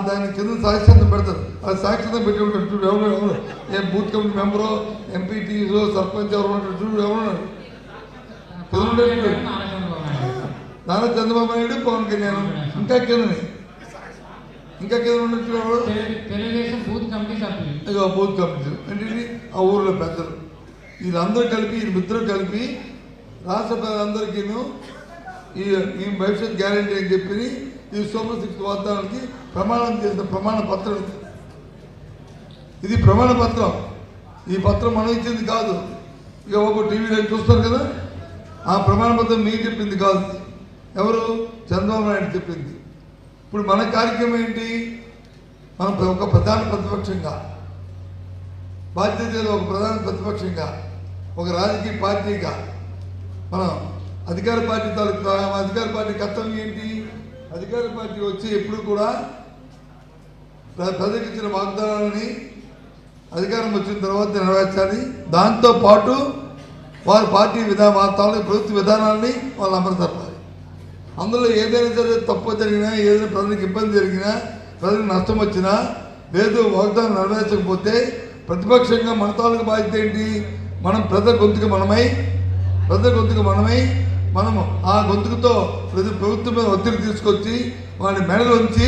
దాని కింద సాక్షాత్తం పెడతారు. అది సాక్షాత్తం పెట్టి ఉంటాడు చూడు. ఎవరు ఏ booth committee member, MPTC, sarpanch ఎవరు ఉంటాడు చూడు. ఎవరున్నాడు? నారా చంద్రబాబు నాయుడు, పవన్ కళ్యాణ్, ఇంకా కింద ఉన్నట్టు ఎవరు? ఇక బూత్ కమిటీలు అంటే ఆ ఊర్లో పెద్దలు వీళ్ళందరూ కలిపి వీళ్ళిద్దరూ కలిపి రాష్ట్ర ప్రజలందరికీ ఈ భవిష్యత్ గ్యారంటీ అని చెప్పి ఈ సూపర్ 6 వాగ్దానానికి ప్రమాణం చేసిన ప్రమాణ పత్రం ఇది. ప్రమాణ పత్రం. ఈ పత్రం మనం ఇచ్చింది కాదు. ఇక ఒక టీవీలో చూస్తారు కదా, ఆ ప్రమాణ పత్రం మీకు చెప్పింది కాదు, ఎవరు? చంద్రబాబు నాయుడు చెప్పింది. ఇప్పుడు మన కార్యక్రమం ఏంటి? మనం ఒక ప్రధాన ప్రతిపక్షంగా బాధ్యతలో ఒక ప్రధాన ప్రతిపక్షంగా ఒక రాజకీయ పార్టీగా మనం అధికార పార్టీ అధికార పార్టీ కర్తవ్యం ఏంటి? అధికార పార్టీ వచ్చి ఎప్పుడు కూడా ప్రజలకు ఇచ్చిన వాగ్దానాలని అధికారం వచ్చిన తర్వాత నెరవేర్చాలి. దాంతోపాటు వారి పార్టీ వారి తాలూకు ప్రభుత్వ విధానాన్ని వాళ్ళు అమలుపరచాలి. అందులో ఏదైనా సరే తప్పు జరిగినా, ఏదైనా ప్రజలకు ఇబ్బంది జరిగినా, ప్రజలకు నష్టం వచ్చినా, లేదు వాగ్దానం నెరవేర్చకపోతే ప్రతిపక్షంగా మన తాలూకు బాధ్యత ఏంటి? మనం ప్రజల గొంతుకు మనమై మనము ఆ గొంతుకుతో ప్రభుత్వం మీద ఒత్తిడి తీసుకొచ్చి వాడి మెడలు ఉంచి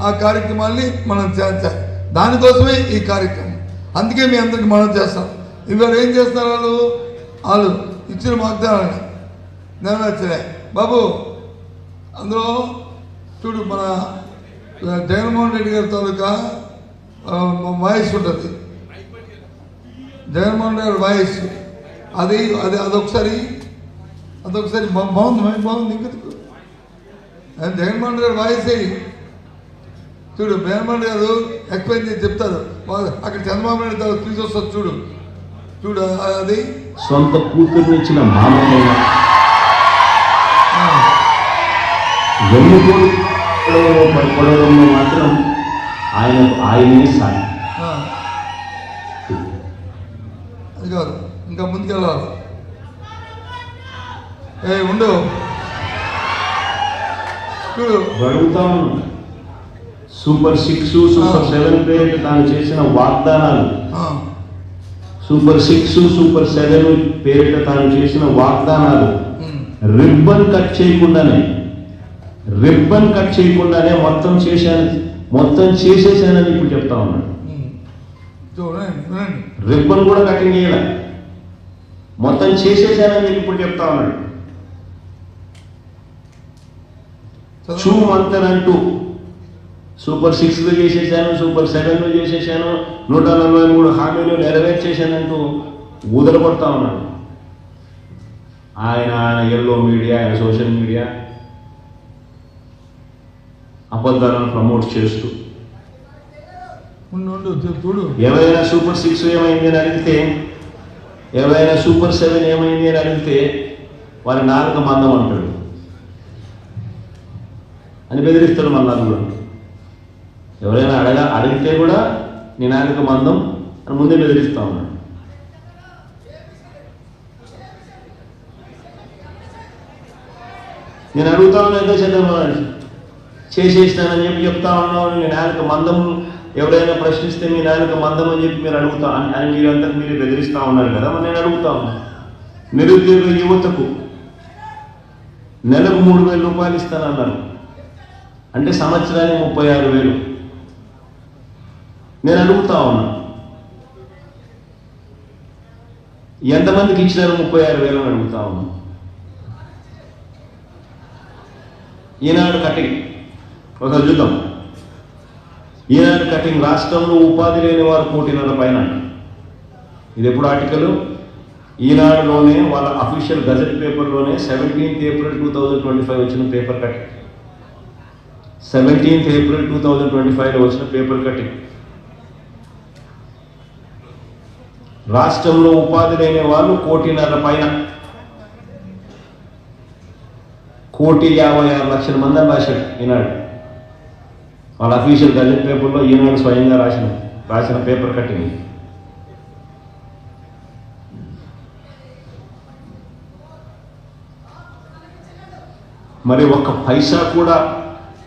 ఆ కార్యక్రమాన్ని మనం చేర్చాలి. దానికోసమే ఈ కార్యక్రమం. అందుకే మీ అందరికి మనం చేస్తాం. ఇవాళ ఏం చేస్తున్నారు? వాళ్ళు ఇచ్చిన వాగ్దానాన్ని నెరవేర్చలే బాబు. అందులో చూడు, మన జగన్మోహన్ రెడ్డి గారి తాలూకా వాయిస్ ఉంటుంది. జగన్మోహన్ రెడ్డి గారి వాయిస్ అదొకసారి బాగుంది. ఇంకెందుకు జగన్మోహన్ రెడ్డి గారి వాయిస్ చూడు. జగన్మోహన్ రెడ్డి గారు ఎక్స్ప్లెయిన్ చేసి చెప్తారు. అక్కడ చంద్రబాబు నాయుడు గారు తీసుకొస్తారు చూడు. అది సొంత కూతుర్నిచ్చిన మామయ్య పడిపోవడంలో మాత్రం ఆయనే సాయం. అది కాదు, ఇంకా ముందుకెళ్ళాలి. ఉండు చూడు, అడుగుతా ఉన్నా. సూపర్ 6, సూపర్ 7 పేరిట తాను చేసిన వాగ్దానాలు, సూపర్ 6, సూపర్ 7 పేరిట తాను చేసిన వాగ్దానాలు రిబ్బన్ కట్ చేయకుండానే మొత్తం చేసేసానని ఇప్పుడు చెప్తా ఉన్నాడు. రిబ్బన్ కూడా కటింగ్ చేయాలి, మొత్తం చేసేసానని ఇప్పుడు చెప్తా ఉన్నాడు. చూమంతనంటూ సూపర్ 6 చేసేసాను, సూపర్ 7 చేసేసాను, 143 హామీలు నెరవేర్చేశానంటూ ఊదలపడతా ఉన్నాడు. ఆయన ఎల్లో మీడియా, ఆయన సోషల్ మీడియా అబద్ధాలను ప్రమోట్ చేస్తూ ఎవరైనా సూపర్ 6 ఏమైంది అని అడిగితే, ఎవరైనా సూపర్ 7 ఏమైంది అని అడిగితే వారి నాలుక మందం అంటాడు అని బెదిరిస్తాడు. మన కూడా ఎవరైనా అడిగితే కూడా నీ నాలుక మందం అని ముందే బెదిరిస్తా ఉన్నాడు. నేను అడుగుతా ఉన్నా, ఎంతో చంద్రబాబు చేసేసినానని చెప్పి చెప్తా ఉన్నావు. నీ నాలుక మందం, ఎవరైనా ప్రశ్నిస్తే మీ నాలుక మందం అని చెప్పి మీరు అడుగుతా అని మీరంతా మీరు బెదిరిస్తూ ఉన్నారు కదా. మరి నేను అడుగుతా ఉన్నా, నిరుద్యోగ యువతకు నెలకు 3,000 రూపాయలు ఇస్తానన్నారు. అంటే సంవత్సరానికి 36,000. నేను అడుగుతా ఉన్నా, ఎంతమందికి ఇచ్చినారు 36,000 అని అడుగుతా ఉన్నా. ఈనాడు కటింగ్ ఒకసారి చూద్దాం. ఈనాడు కటింగ్ రాష్ట్రంలో ఉపాధి లేని వారు 1,500,000 పైన. ఇది ఎప్పుడు ఆర్టికల్? ఈనాడులోనే వాళ్ళ అఫీషియల్ గజెట్ పేపర్లోనే 17th April 2025 వచ్చిన పేపర్ కటింగ్. 17th April 2025లో వచ్చిన పేపర్ కటింగ్. రాష్ట్రంలో ఉపాధి లేని వాళ్ళు 1,50,000 పైన. 1,56,00,000 మంది అని రాశాడు ఈనాడు. వాళ్ళ అఫీషియల్ గజెట్ పేపర్లో ఈనాడు స్వయంగా రాసిన పేపర్ కటింగ్. మరి ఒక్క పైసా కూడా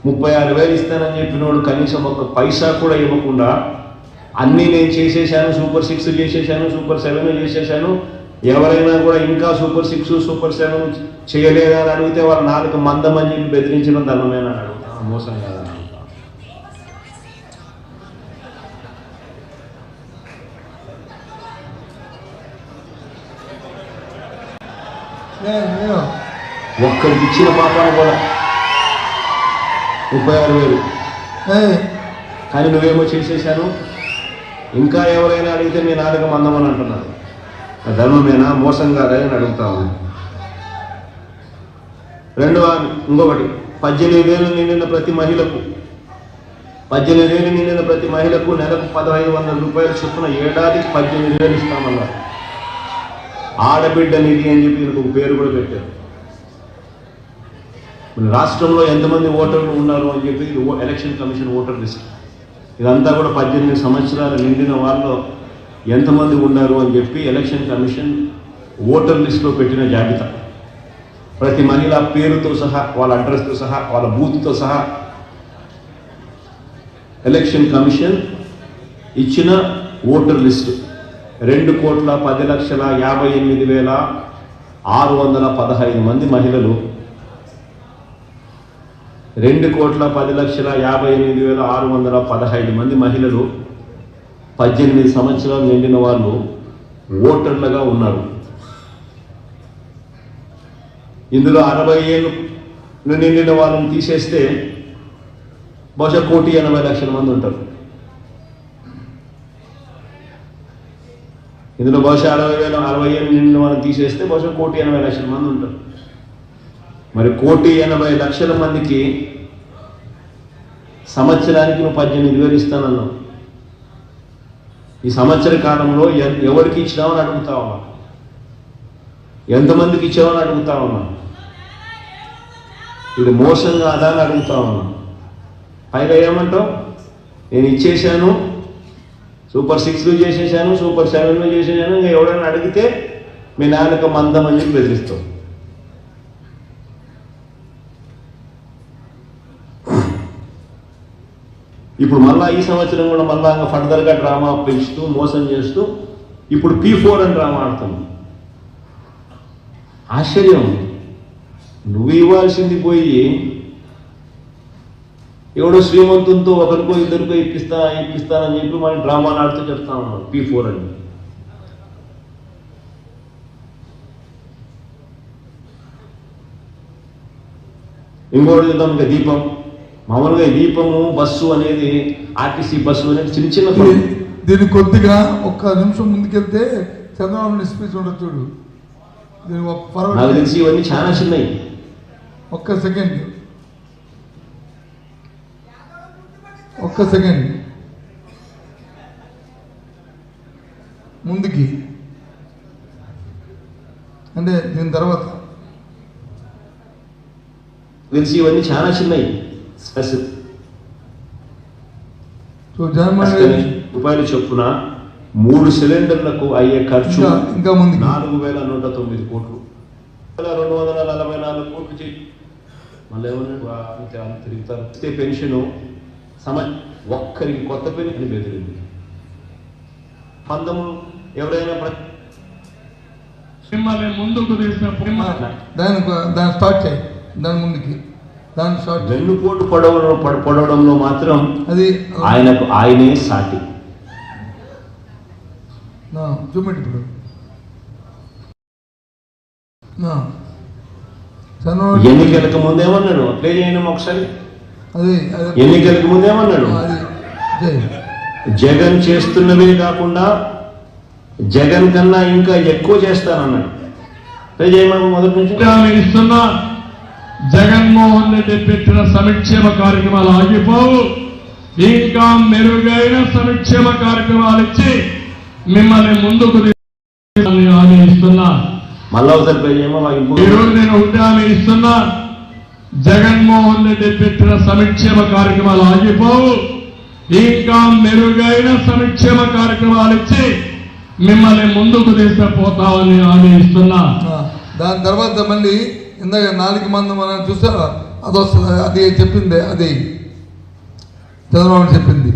36,000 ఇస్తానని చెప్పినోడు కనీసం ఒక్క పైసా కూడా ఇవ్వకుండా అన్నీ నేను చేసేసాను, సూపర్ 6 చేసేసాను, సూపర్ 7 చేసేసాను, ఎవరైనా కూడా ఇంకా సూపర్ 6 సూపర్ 7 చేయలేదా అని అడిగితే వాళ్ళ 4 మందం అని చెప్పి బెదిరించడం ధర్మమేనా అని అడుగుతాను. మోసం కాదని అడుగుతాను. ఒక్కరికి ఇచ్చిన పాపాను కూడా 36,000. కానీ నువ్వేమో చేసేసాను, ఇంకా ఎవరైనా అడిగితే మీ 4 మందం అని అంటున్నారు. ధర్మమేనా? మోసం కాదా అని అడుగుతాము. ఇంకొకటి 18,000 నిండిన ప్రతి మహిళకు 18,000 నిండిన ప్రతి మహిళకు నెలకు 1,500 రూపాయలు చొప్పున ఏడాదికి 18,000 ఇస్తామన్నారు. ఆడబిడ్డ నిధి అని చెప్పి దీనికి ఒక పేరు కూడా పెట్టారు. రాష్ట్రంలో ఎంతమంది ఓటర్లు ఉన్నారు అని చెప్పి ఎలక్షన్ కమిషన్ ఓటర్ లిస్ట్. ఇదంతా కూడా 18 సంవత్సరాలు నిండిన వాళ్ళు ఎంతమంది ఉన్నారు అని చెప్పి ఎలక్షన్ కమిషన్ ఓటర్ లిస్ట్లో పెట్టిన జాబితా. ప్రతి మహిళ పేరుతో సహా, వాళ్ళ అడ్రస్తో సహా, వాళ్ళ బూత్తో సహా ఎలక్షన్ కమిషన్ ఇచ్చిన ఓటర్ లిస్టు 2,10,58,615 మంది మహిళలు. 2,10,58,615 మంది మహిళలు 18 సంవత్సరాలు నిండిన వాళ్ళు ఓటర్లుగా ఉన్నారు. ఇందులో 60 ఏళ్ళు నిండిన వాళ్ళని తీసేస్తే బహుశా 1,80,00,000 మంది ఉంటారు. ఇందులో బహుశా 60 ఏళ్ళు నిండిన వాళ్ళని తీసేస్తే బహుశా 1,80,00,000 మంది ఉంటారు. మరి 1,80,00,000 మందికి సంవత్సరానికి నువ్వు 18,000 ఇస్తానన్నావు. ఈ సంవత్సర కాలంలో ఎవరికి ఇచ్చినావని అడుగుతా ఉన్నా, ఎంతమందికి ఇచ్చావని అడుగుతా ఉన్నా. ఇది మోసం కాదా అని అడుగుతా ఉన్నా. పైగా ఏమంటావు? నేను ఇచ్చేసాను, సూపర్ 6 చేసేసాను, సూపర్ 7 చేసేసాను, ఇంకా ఎవరైనా అడిగితే మీ 4 మందం అని చెప్పి బెదిరిస్తావు. ఇప్పుడు మళ్ళా ఈ సంవత్సరం కూడా మళ్ళా ఫర్దర్గా డ్రామా పెంచుతూ మోసం చేస్తూ ఇప్పుడు P4 అని డ్రామా ఆడుతాం. ఆశ్చర్యం. నువ్వు ఇవ్వాల్సింది పోయి ఎవడో శ్రీమంతులతో ఒకరికో ఇద్దరికో ఇప్పిస్తానని చెప్పి మనం డ్రామాలు ఆడుతూ చెప్తా ఉన్నాం P4 అని. ఇంకోటి చూద్దాం. ఇంకా దీపం. మామూలుగా దీపము బస్సు అనేది ఆర్టీసీ బస్సు అనేది చిన్న చిన్న దీన్ని కొద్దిగా ఒక్క నిమిషం ముందుకెళ్తే చంద్రబాబు స్పీచ్ ఉండదు చూడు. నాకు తెలిసి ఇవన్నీ చాలా చిన్నవి. ఒక్క సెకండ్ ముందుకి అంటే దీని తర్వాత తెలిసి ఇవన్నీ చాలా చిన్నవి. రూపాయలు చొప్పున 3 సిలిండర్లకు అయ్యే ఖర్చు ఇంకా ముందు 4,109 కోట్లు. 244 కోట్లు మళ్ళీ ఏమన్నా తిరుగుతారు. పెన్షన్ ఒక్కరికి కొత్త పెన్షన్ బెదిరింది. 19 ఎవరైనా మిమ్మల్ని ముందుకు తీసుకున్న దాన్ని స్టార్ట్ చేయి, దాని ముందుకి దాన్ని స్టార్ట్ చేయి. వెన్నుపోటు పొడవడంలో మాత్రం అది ఆయనే సాటి. చూపెట్టి ఇప్పుడు ఎన్నికలకు ముందేమన్నాడు? ప్లే చేయండి ఒకసారి. అది ఎన్నికలకు ముందేమన్నాడు? అది జగన్ చేస్తున్నవే కాకుండా జగన్ కన్నా ఇంకా ఎక్కువ చేస్తానన్నాడు. ప్లే చేయమని మొదటి నుంచి. ఇస్తున్న జగన్మోహన్ రెడ్డి పెట్టిన సంక్షేమ కార్యక్రమాలు ఆగిపోవు, ఇంకా మెరుగైన సంక్షేమ కార్యక్రమాలు ఇచ్చి మిమ్మల్ని ముందుకు హామీ ఇస్తున్నా. మళ్ళా ఒకసారి ప్లే చేయమా. ఈరోజు నేను హామీ ఇస్తున్నా, జగన్మోహన్ రెడ్డి పెట్టిన సంక్షేమ కార్యక్రమాలు ఆగిపోవు, ఇంకా మెరుగైన సంక్షేమ కార్యక్రమాలు ఇచ్చి మిమ్మల్ని ముందుకు తీసుకుపోతామని హామీ ఇస్తున్నా. దాని తర్వాత మళ్ళీ ఇందాక 4 మంది మనం చూసారా, అది వస్తుంది. అది చెప్పింది, అది చంద్రబాబు చెప్పింది.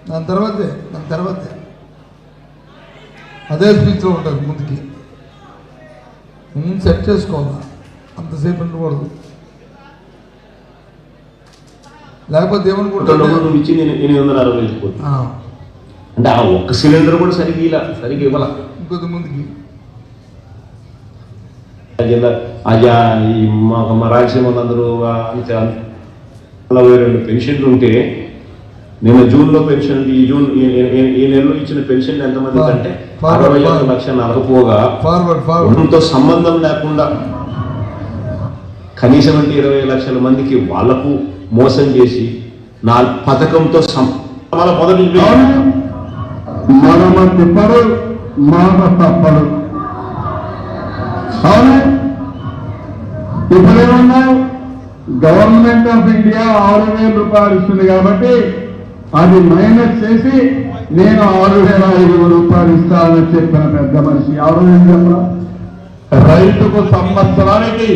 దాని తర్వాతే అదే స్పీచ్లో ఉంటుంది. ముందుకి సెట్ చేసుకోవాలా, అంతసేపు ఉండకూడదు. లేకపోతే ఏమనుకుంటారు, నువ్వు ఇచ్చి 860 అంటే ఆ ఒక్క సిలిండర్ కూడా సరిగ్గా ఇవ్వాల. ఇంకొద్ది ముందుకి మా రాయలసీమ వాళ్ళందరూ 42 పెన్షన్లు ఉంటే నేను జూన్లో పెన్షన్ ఈ నెలలో ఇచ్చిన పెన్షన్ ఎంతమంది అంటే 61 లక్షలు నలకపోగా తో సంబంధం లేకుండా కనీసం అంటే 20 లక్షల మందికి వాళ్లకు మోసం చేసి నా పథకంతో మొదటి మనమ తిప్పరు, మాట తప్పరు. అవును, ఇప్పుడేమన్నావు? గవర్నమెంట్ ఆఫ్ ఇండియా 6,000 రూపాయలు ఇస్తుంది కాబట్టి అది మైనస్ చేసి నేను 6,500 రూపాయలు ఇస్తానని చెప్పిన పెద్ద మనిషి ఎవరు చెప్పరా? రైతుకు సంవత్సరానికి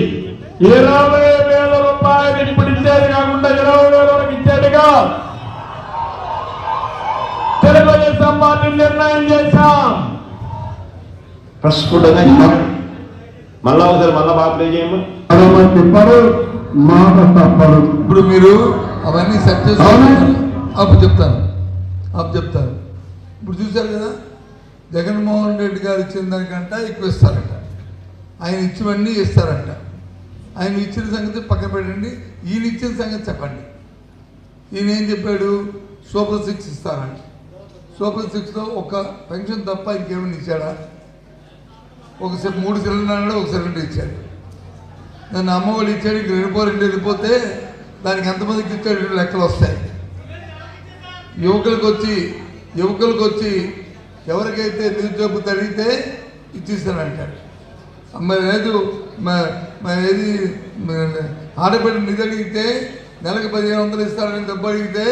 20,000 రూపాయలు ఇప్పుడు ఇచ్చేది కాకుండా 20,000 వరకు ఇచ్చేట్టుగా తెలుగుదేశం పార్టీ నిర్ణయం చేశాం. ప్రస్ఫుటంగా మళ్ళా ఒకసారి బాగా ప్లే చేయమా. మనమ తిప్పరు, మాట తప్పరు. ఇప్పుడు మీరు అవన్నీ సెట్ చేసుకోవాలి. అప్పుడు చెప్తాను. ఇప్పుడు చూశారు కదా, జగన్మోహన్ రెడ్డి గారు ఇచ్చిన దానికంట ఎక్కువ ఇస్తారంట. ఆయన ఇచ్చివన్నీ ఇస్తారంట. ఆయన ఇచ్చిన సంగతి పక్కన పెట్టండి, ఈయన ఇచ్చిన సంగతి చెప్పండి. ఈయన ఏం చెప్పాడు? సూపర్ 6 ఇస్తారంట. సూపర్ 6లో ఒక పెన్షన్ తప్ప ఇంకేమైనా ఇచ్చాడా? 3 సిలిండర్ అన్నాడు, 1 సిలిండర్ ఇచ్చాడు. నన్ను అమ్మఒడి ఇచ్చాడు, ఇంక 2 వెళ్ళిపోతే దానికి ఎంతమందికి ఇచ్చాడు లెక్కలు వస్తాయి. యువకులకు వచ్చి ఎవరికైతే నిరుద్యోగ అడిగితే ఇచ్చిస్తానంటాడు. మరి లేదు ఏది ఆడబిడ్డ నిధి అడిగితే నెలకు 1,500 ఇస్తానని డబ్బు అడిగితే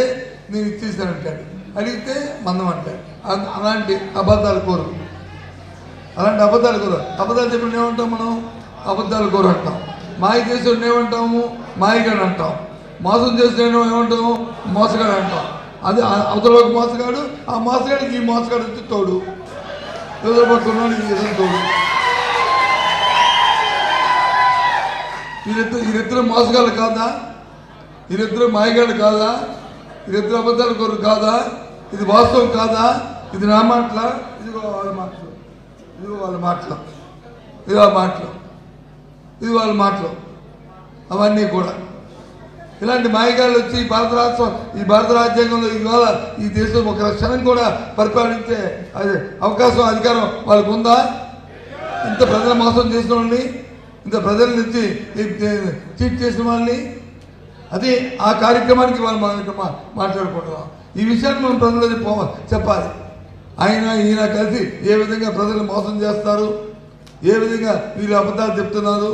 నేను ఇచ్చేస్తానంటాడు. అడిగితే మందం అంటాడు. అలాంటి అబద్ధాలు కోరు. అబద్ధాలు చెప్పిన ఏమంటాం మనం? అబద్ధాలు కోరు అంటాం. మాయ చేసిన ఏమంటాము? మాయగాడు అంటాం. మోసం చేసిన ఏమంటాము? మోసగాడు అంటాం. అది అవతల మోసగాడు, ఆ మోసగాడికి ఈ మోసగాడు వచ్చి తోడు, ఎదురుపడుతున్నాడు ఈ ఎదురు తోడు. వీరిద్దరు మోసగాళ్ళు కాదా? వీరిద్దరు మాయగాళ్ళు కాదా? వీరిద్దరు అబద్ధాలు కోరు కాదా? ఇది వాస్తవం కాదా? ఇది నా మాటల, ఇదిగో వాళ్ళ మాటలు, ఇది వాళ్ళ మాటలు. అవన్నీ కూడా ఇలాంటి మాయగాళ్ళు వచ్చి ఈ భారత రాజ్యాంగంలో ఇవాళ ఈ దేశం ఒక క్షణం కూడా పరిపాలించే అవకాశం, అధికారం వాళ్ళకు ఉందా? ఇంత ప్రజలు మోసం చేసిన వాళ్ళని, ఇంత ప్రజల నుంచి చీట్ చేసిన వాళ్ళని, అది ఆ కార్యక్రమానికి వాళ్ళు మాట్లాడుకుంటున్నాం. ఈ విషయాన్ని మనం ప్రజలకు చెప్పాలి. ఈయన కలిసి ఏ విధంగా ప్రజలు మోసం చేస్తారు, ఏ విధంగా వీళ్ళు అబద్ధాలు చెప్తున్నారు,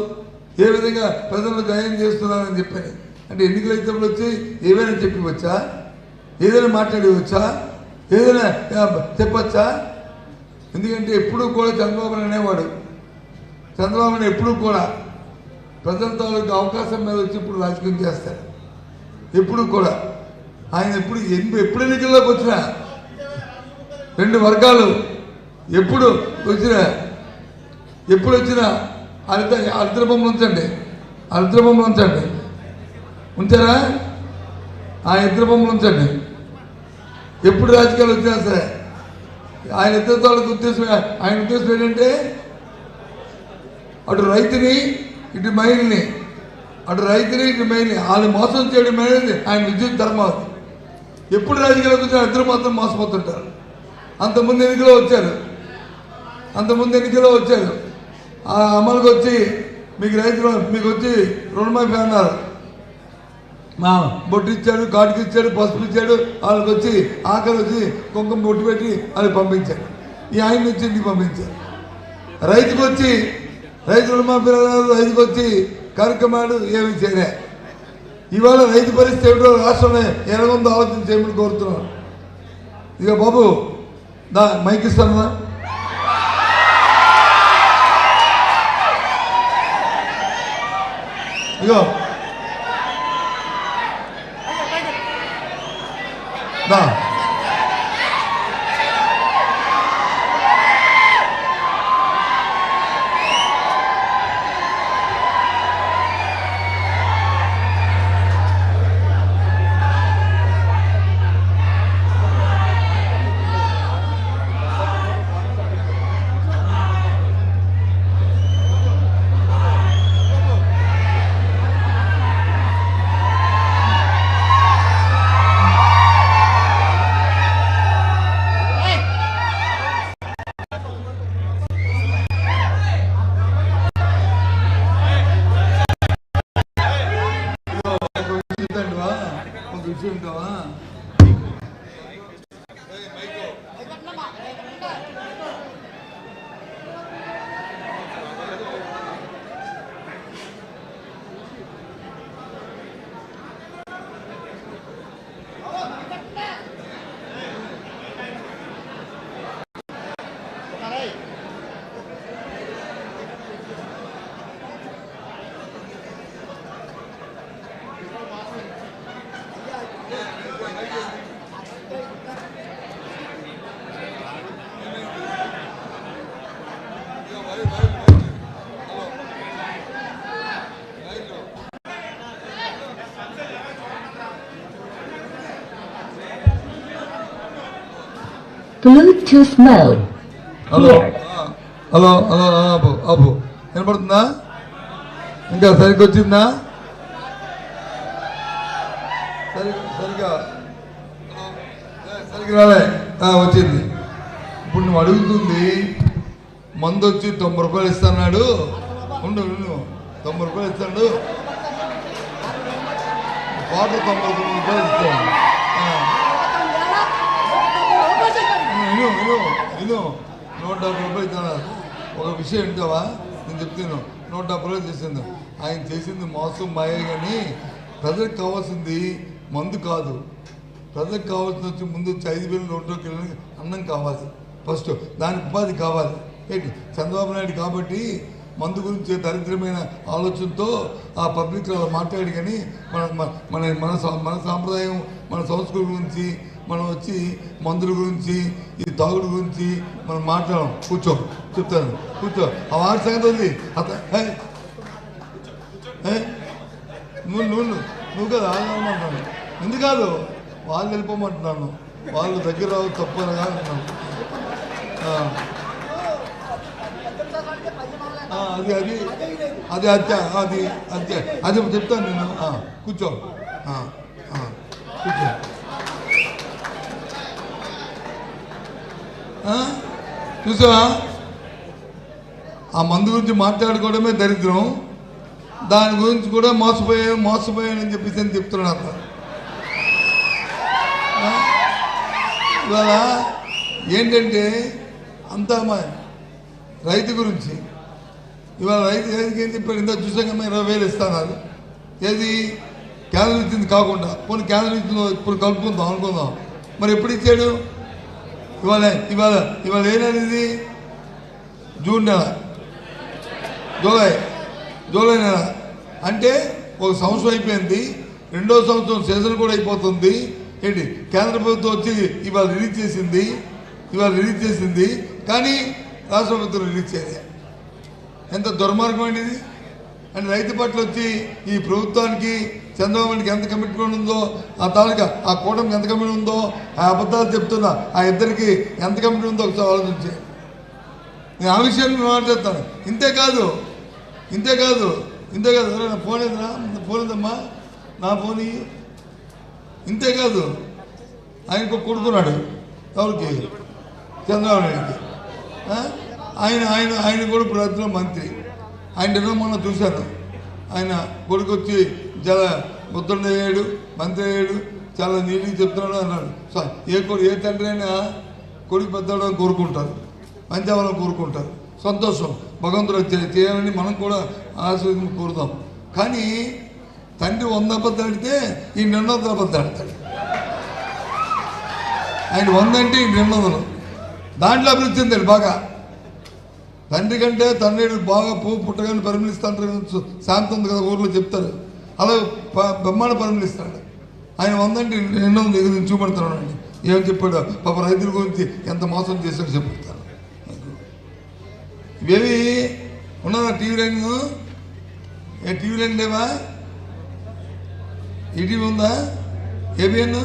ఏ విధంగా ప్రజలను గాయం చేస్తున్నారని చెప్పని. అంటే ఎన్నికల ఎగ్జామ్లు వచ్చి ఏమైనా చెప్పవచ్చా? ఏదైనా మాట్లాడవచ్చా? ఏదైనా చెప్పచ్చా? ఎందుకంటే ఎప్పుడూ కూడా చంద్రబాబు అనేవాడు, చంద్రబాబుని ఎప్పుడూ కూడా ప్రజల తాలూకు అవకాశం మీద వచ్చి ఇప్పుడు రాజకీయం చేస్తాడు. ఎప్పుడు కూడా ఆయన ఎప్పుడు ఎన్నికల్లోకి వచ్చినా 2 వర్గాలు ఎప్పుడు వచ్చినా అరిద్ర బొమ్మలు ఉంచండి, అరిద్ర బొమ్మలు ఉంచండి, ఉంచారా? ఆ ఇద్దరు బొమ్మలు ఉంచండి. ఎప్పుడు రాజకీయాలు వచ్చినా సరే ఆయన ఇద్దరితో ఉద్దేశం ఏంటంటే అటు రైతుని ఇటు మహిళని వాళ్ళు మోసం చేయడం అనేది ఆయన విద్యుత్ ధర్మం. ఎప్పుడు రాజకీయాలు వచ్చినా ఇద్దరు మాత్రం మోసపోతుంటారు. అంతకుముందు ఎన్నికలో వచ్చారు ఆ అమలుకి వచ్చి మీకు వచ్చి రుణమాఫీ అన్నారు. బొట్టు ఇచ్చాడు, కాటుకి ఇచ్చాడు, పసుపు ఇచ్చాడు, వాళ్ళకి వచ్చి ఆకలి వచ్చి కుంకుమ బొట్టు పెట్టి వాళ్ళకి పంపించాడు. ఈ ఆయన నుంచి ఇంటికి పంపించారు. రైతు రుణమాఫీ రైతుకు వచ్చి కార్యక్రమాలు ఏమి చేయలే. ఇవాళ రైతు పరిస్థితి ఏమిటో రాష్ట్రంలో ఎలాగుందో ఆలోచన చేయమని కోరుతున్నాను. ఇక బాబు మైక్ ఇస్తాను. ఇగో ఉంటావా? Bluetooth mode. హలో అబ్బు వినపడుతుందా? ఇంకా సరిగ్గా వచ్చిందా? సరిగ్గా రాలే, వచ్చింది. ఇప్పుడు నువ్వు అడుగుతుంది మందు వచ్చి 90 రూపాయలు ఇస్తున్నాడు. ఉండు 90 రూపాయలు ఇస్తాడు, వాటర్ 99 రూపాయలు ఇస్తాడు. విను 170 రూపాయలు ఇస్తాను. ఒక విషయం వింటావా? నేను చెప్తాను. 170 రూపాయలు చేసింది ఆయన. చేసింది మోసం మాయే. కానీ ప్రజలకు కావాల్సింది మందు కాదు. ప్రజలకు కావాల్సిన వచ్చి ముందు 5,000 1 అన్నం కావాలి. ఫస్ట్ దానికి ఉపాధి కావాలి. ఏంటి చంద్రబాబు నాయుడు కాబట్టి మందు గురించి దరిద్రమైన ఆలోచనతో ఆ పబ్లిక్లో మాట్లాడి. కానీ మన సాంప్రదాయం, మన సంస్కృతి గురించి మనం వచ్చి మందుల గురించి, ఈ తాగుడు గురించి మనం మాట్లాడడం. కూర్చో, చెప్తాను, కూర్చో. ఆ వారి సంగతి ఉంది. నువ్వు కదా ఆగమంటున్నాను. ఎందుకు కాదు, వాళ్ళు వెళ్ళిపోమంటున్నాను. వాళ్ళు దగ్గర రావు తప్పనగా అంటున్నాను. అది హత్య, అది చెప్తాను నేను. కూర్చో, కూర్చో. చూసావా? ఆ మందు గురించి మాట్లాడుకోవడమే దరిద్రం. దాని గురించి కూడా మోసపోయానని చెప్పేసి అని చెప్తున్నాను. అక్కడ ఇవాళ ఏంటంటే అంతా రైతు గురించి. ఇవాళ రైతుకి ఏం చెప్పాడు? ఇంత చూసాక 20,000 ఇస్తాను. ఏది కేంద్రం ఇచ్చింది కాకుండా పోనీ కేంద్రం ఇచ్చిందో ఇప్పుడు కలుపుకుందాం అనుకుందాం. మరి ఎప్పుడు ఇచ్చాడు? ఇవాళ ఏనది? జూన్ నెల, జూలై నెల. అంటే 1 సంవత్సరం అయిపోయింది. 2వ సంవత్సరం సీజన్ కూడా అయిపోతుంది. ఏంటి కేంద్ర ప్రభుత్వం వచ్చి ఇవాళ రిలీజ్ చేసింది. ఇవాళ రిలీజ్ చేసింది, కానీ రాష్ట్ర ప్రభుత్వం రిలీజ్ చేయలే. ఎంత దుర్మార్గం అండి ఇది. అండ్ రైతు పట్ల వచ్చి ఈ ప్రభుత్వానికి చంద్రబాబుకి ఎంత కమిట్మెంట్ ఉందో, ఆ తాలూకా ఆ కూటమికి ఎంత కమిట్మెంట్ ఉందో, ఆ అబద్ధాలు చెప్తున్నా ఆ ఇద్దరికి ఎంత కమిట్మెంట్ ఉందో ఒకసారి ఆలోచించే. నేను ఆ విషయాన్ని మాట్లాడతాను. ఇంతే కాదు నా ఫోన్ ఏదన్నా ఫోన్ నా ఫోన్ ఇంతే కాదు, ఆయనకు కొడుకున్నాడు ఎవరికి, చంద్రబాబు నాయుడికి. ఆయన కూడా ప్రజల మంత్రి. ఆయన మొన్న చూశాను, ఆయన కొడుకు వచ్చి చాలా ముద్దుండ అయ్యాడు, మంత్రి అయ్యాడు, చాలా నీటికి చెప్తున్నాడు అన్నాడు. ఏ తండ్రి అయినా కొడుకు పెద్దవాళ్ళని కోరుకుంటారు, మంచి అవ్వాలని కోరుకుంటారు. సంతోషం, భగవంతుడు చేయాలని మనం కూడా ఆశీర్వాదం కోరుదాం. కానీ తండ్రి 100 అబద్ధాలు ఆడితే ఈ 200 అబద్ధాలు ఆడతాడు. ఆయన 100 అంటే ఈ 200. దాంట్లో అభివృద్ధి చెందాడు బాగా. తండ్రి కంటే తండ్రి బాగా పువ్వు పుట్టగానే పరిమళిస్తాడు, శాంతి ఉంది కదా ఊర్లో చెప్తారు. అలా బ్రహ్మాండ పరిమళిస్తాడు. ఆయన 100 అంటే 200 ఎగురు చూపెడతాడు అండి. ఏమని చెప్పాడు, పాప రైతుల గురించి ఎంత మోసం చేశాడో చెప్తాను. ఇవేవి ఉన్నదా టీవీ లైన్? టీవీ లైన్ లేవా? ఈటీవీ ఉందా? ఏబిఎన్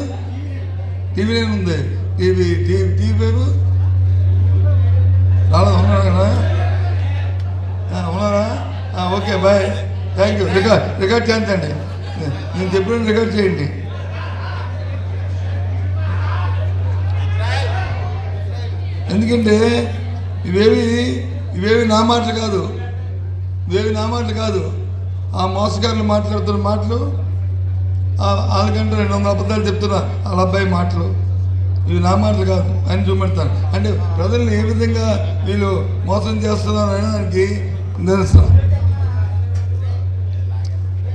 టీవీ లైన్ ఉంది. టీవీ పేరు రాలేదు. ఉన్నారా కదా? ఉన్నారా? Okay bye, thank you. Record చేయండి, నేను చెప్పిన రికార్డ్ చేయండి. ఎందుకంటే ఇవేవి నా మాటలు కాదు, ఆ మోసగారులు మాట్లాడుతున్న మాటలు, వాళ్ళకంటే 200 అబద్ధాలు చెప్తున్నా వాళ్ళ అబ్బాయి మాటలు. ఇవి నా మాటలు కాదు, ఆయన చూపెడతాను. అంటే ప్రజల్ని ఏ విధంగా వీళ్ళు మోసం చేస్తున్నారు అనే దానికి నిరసన.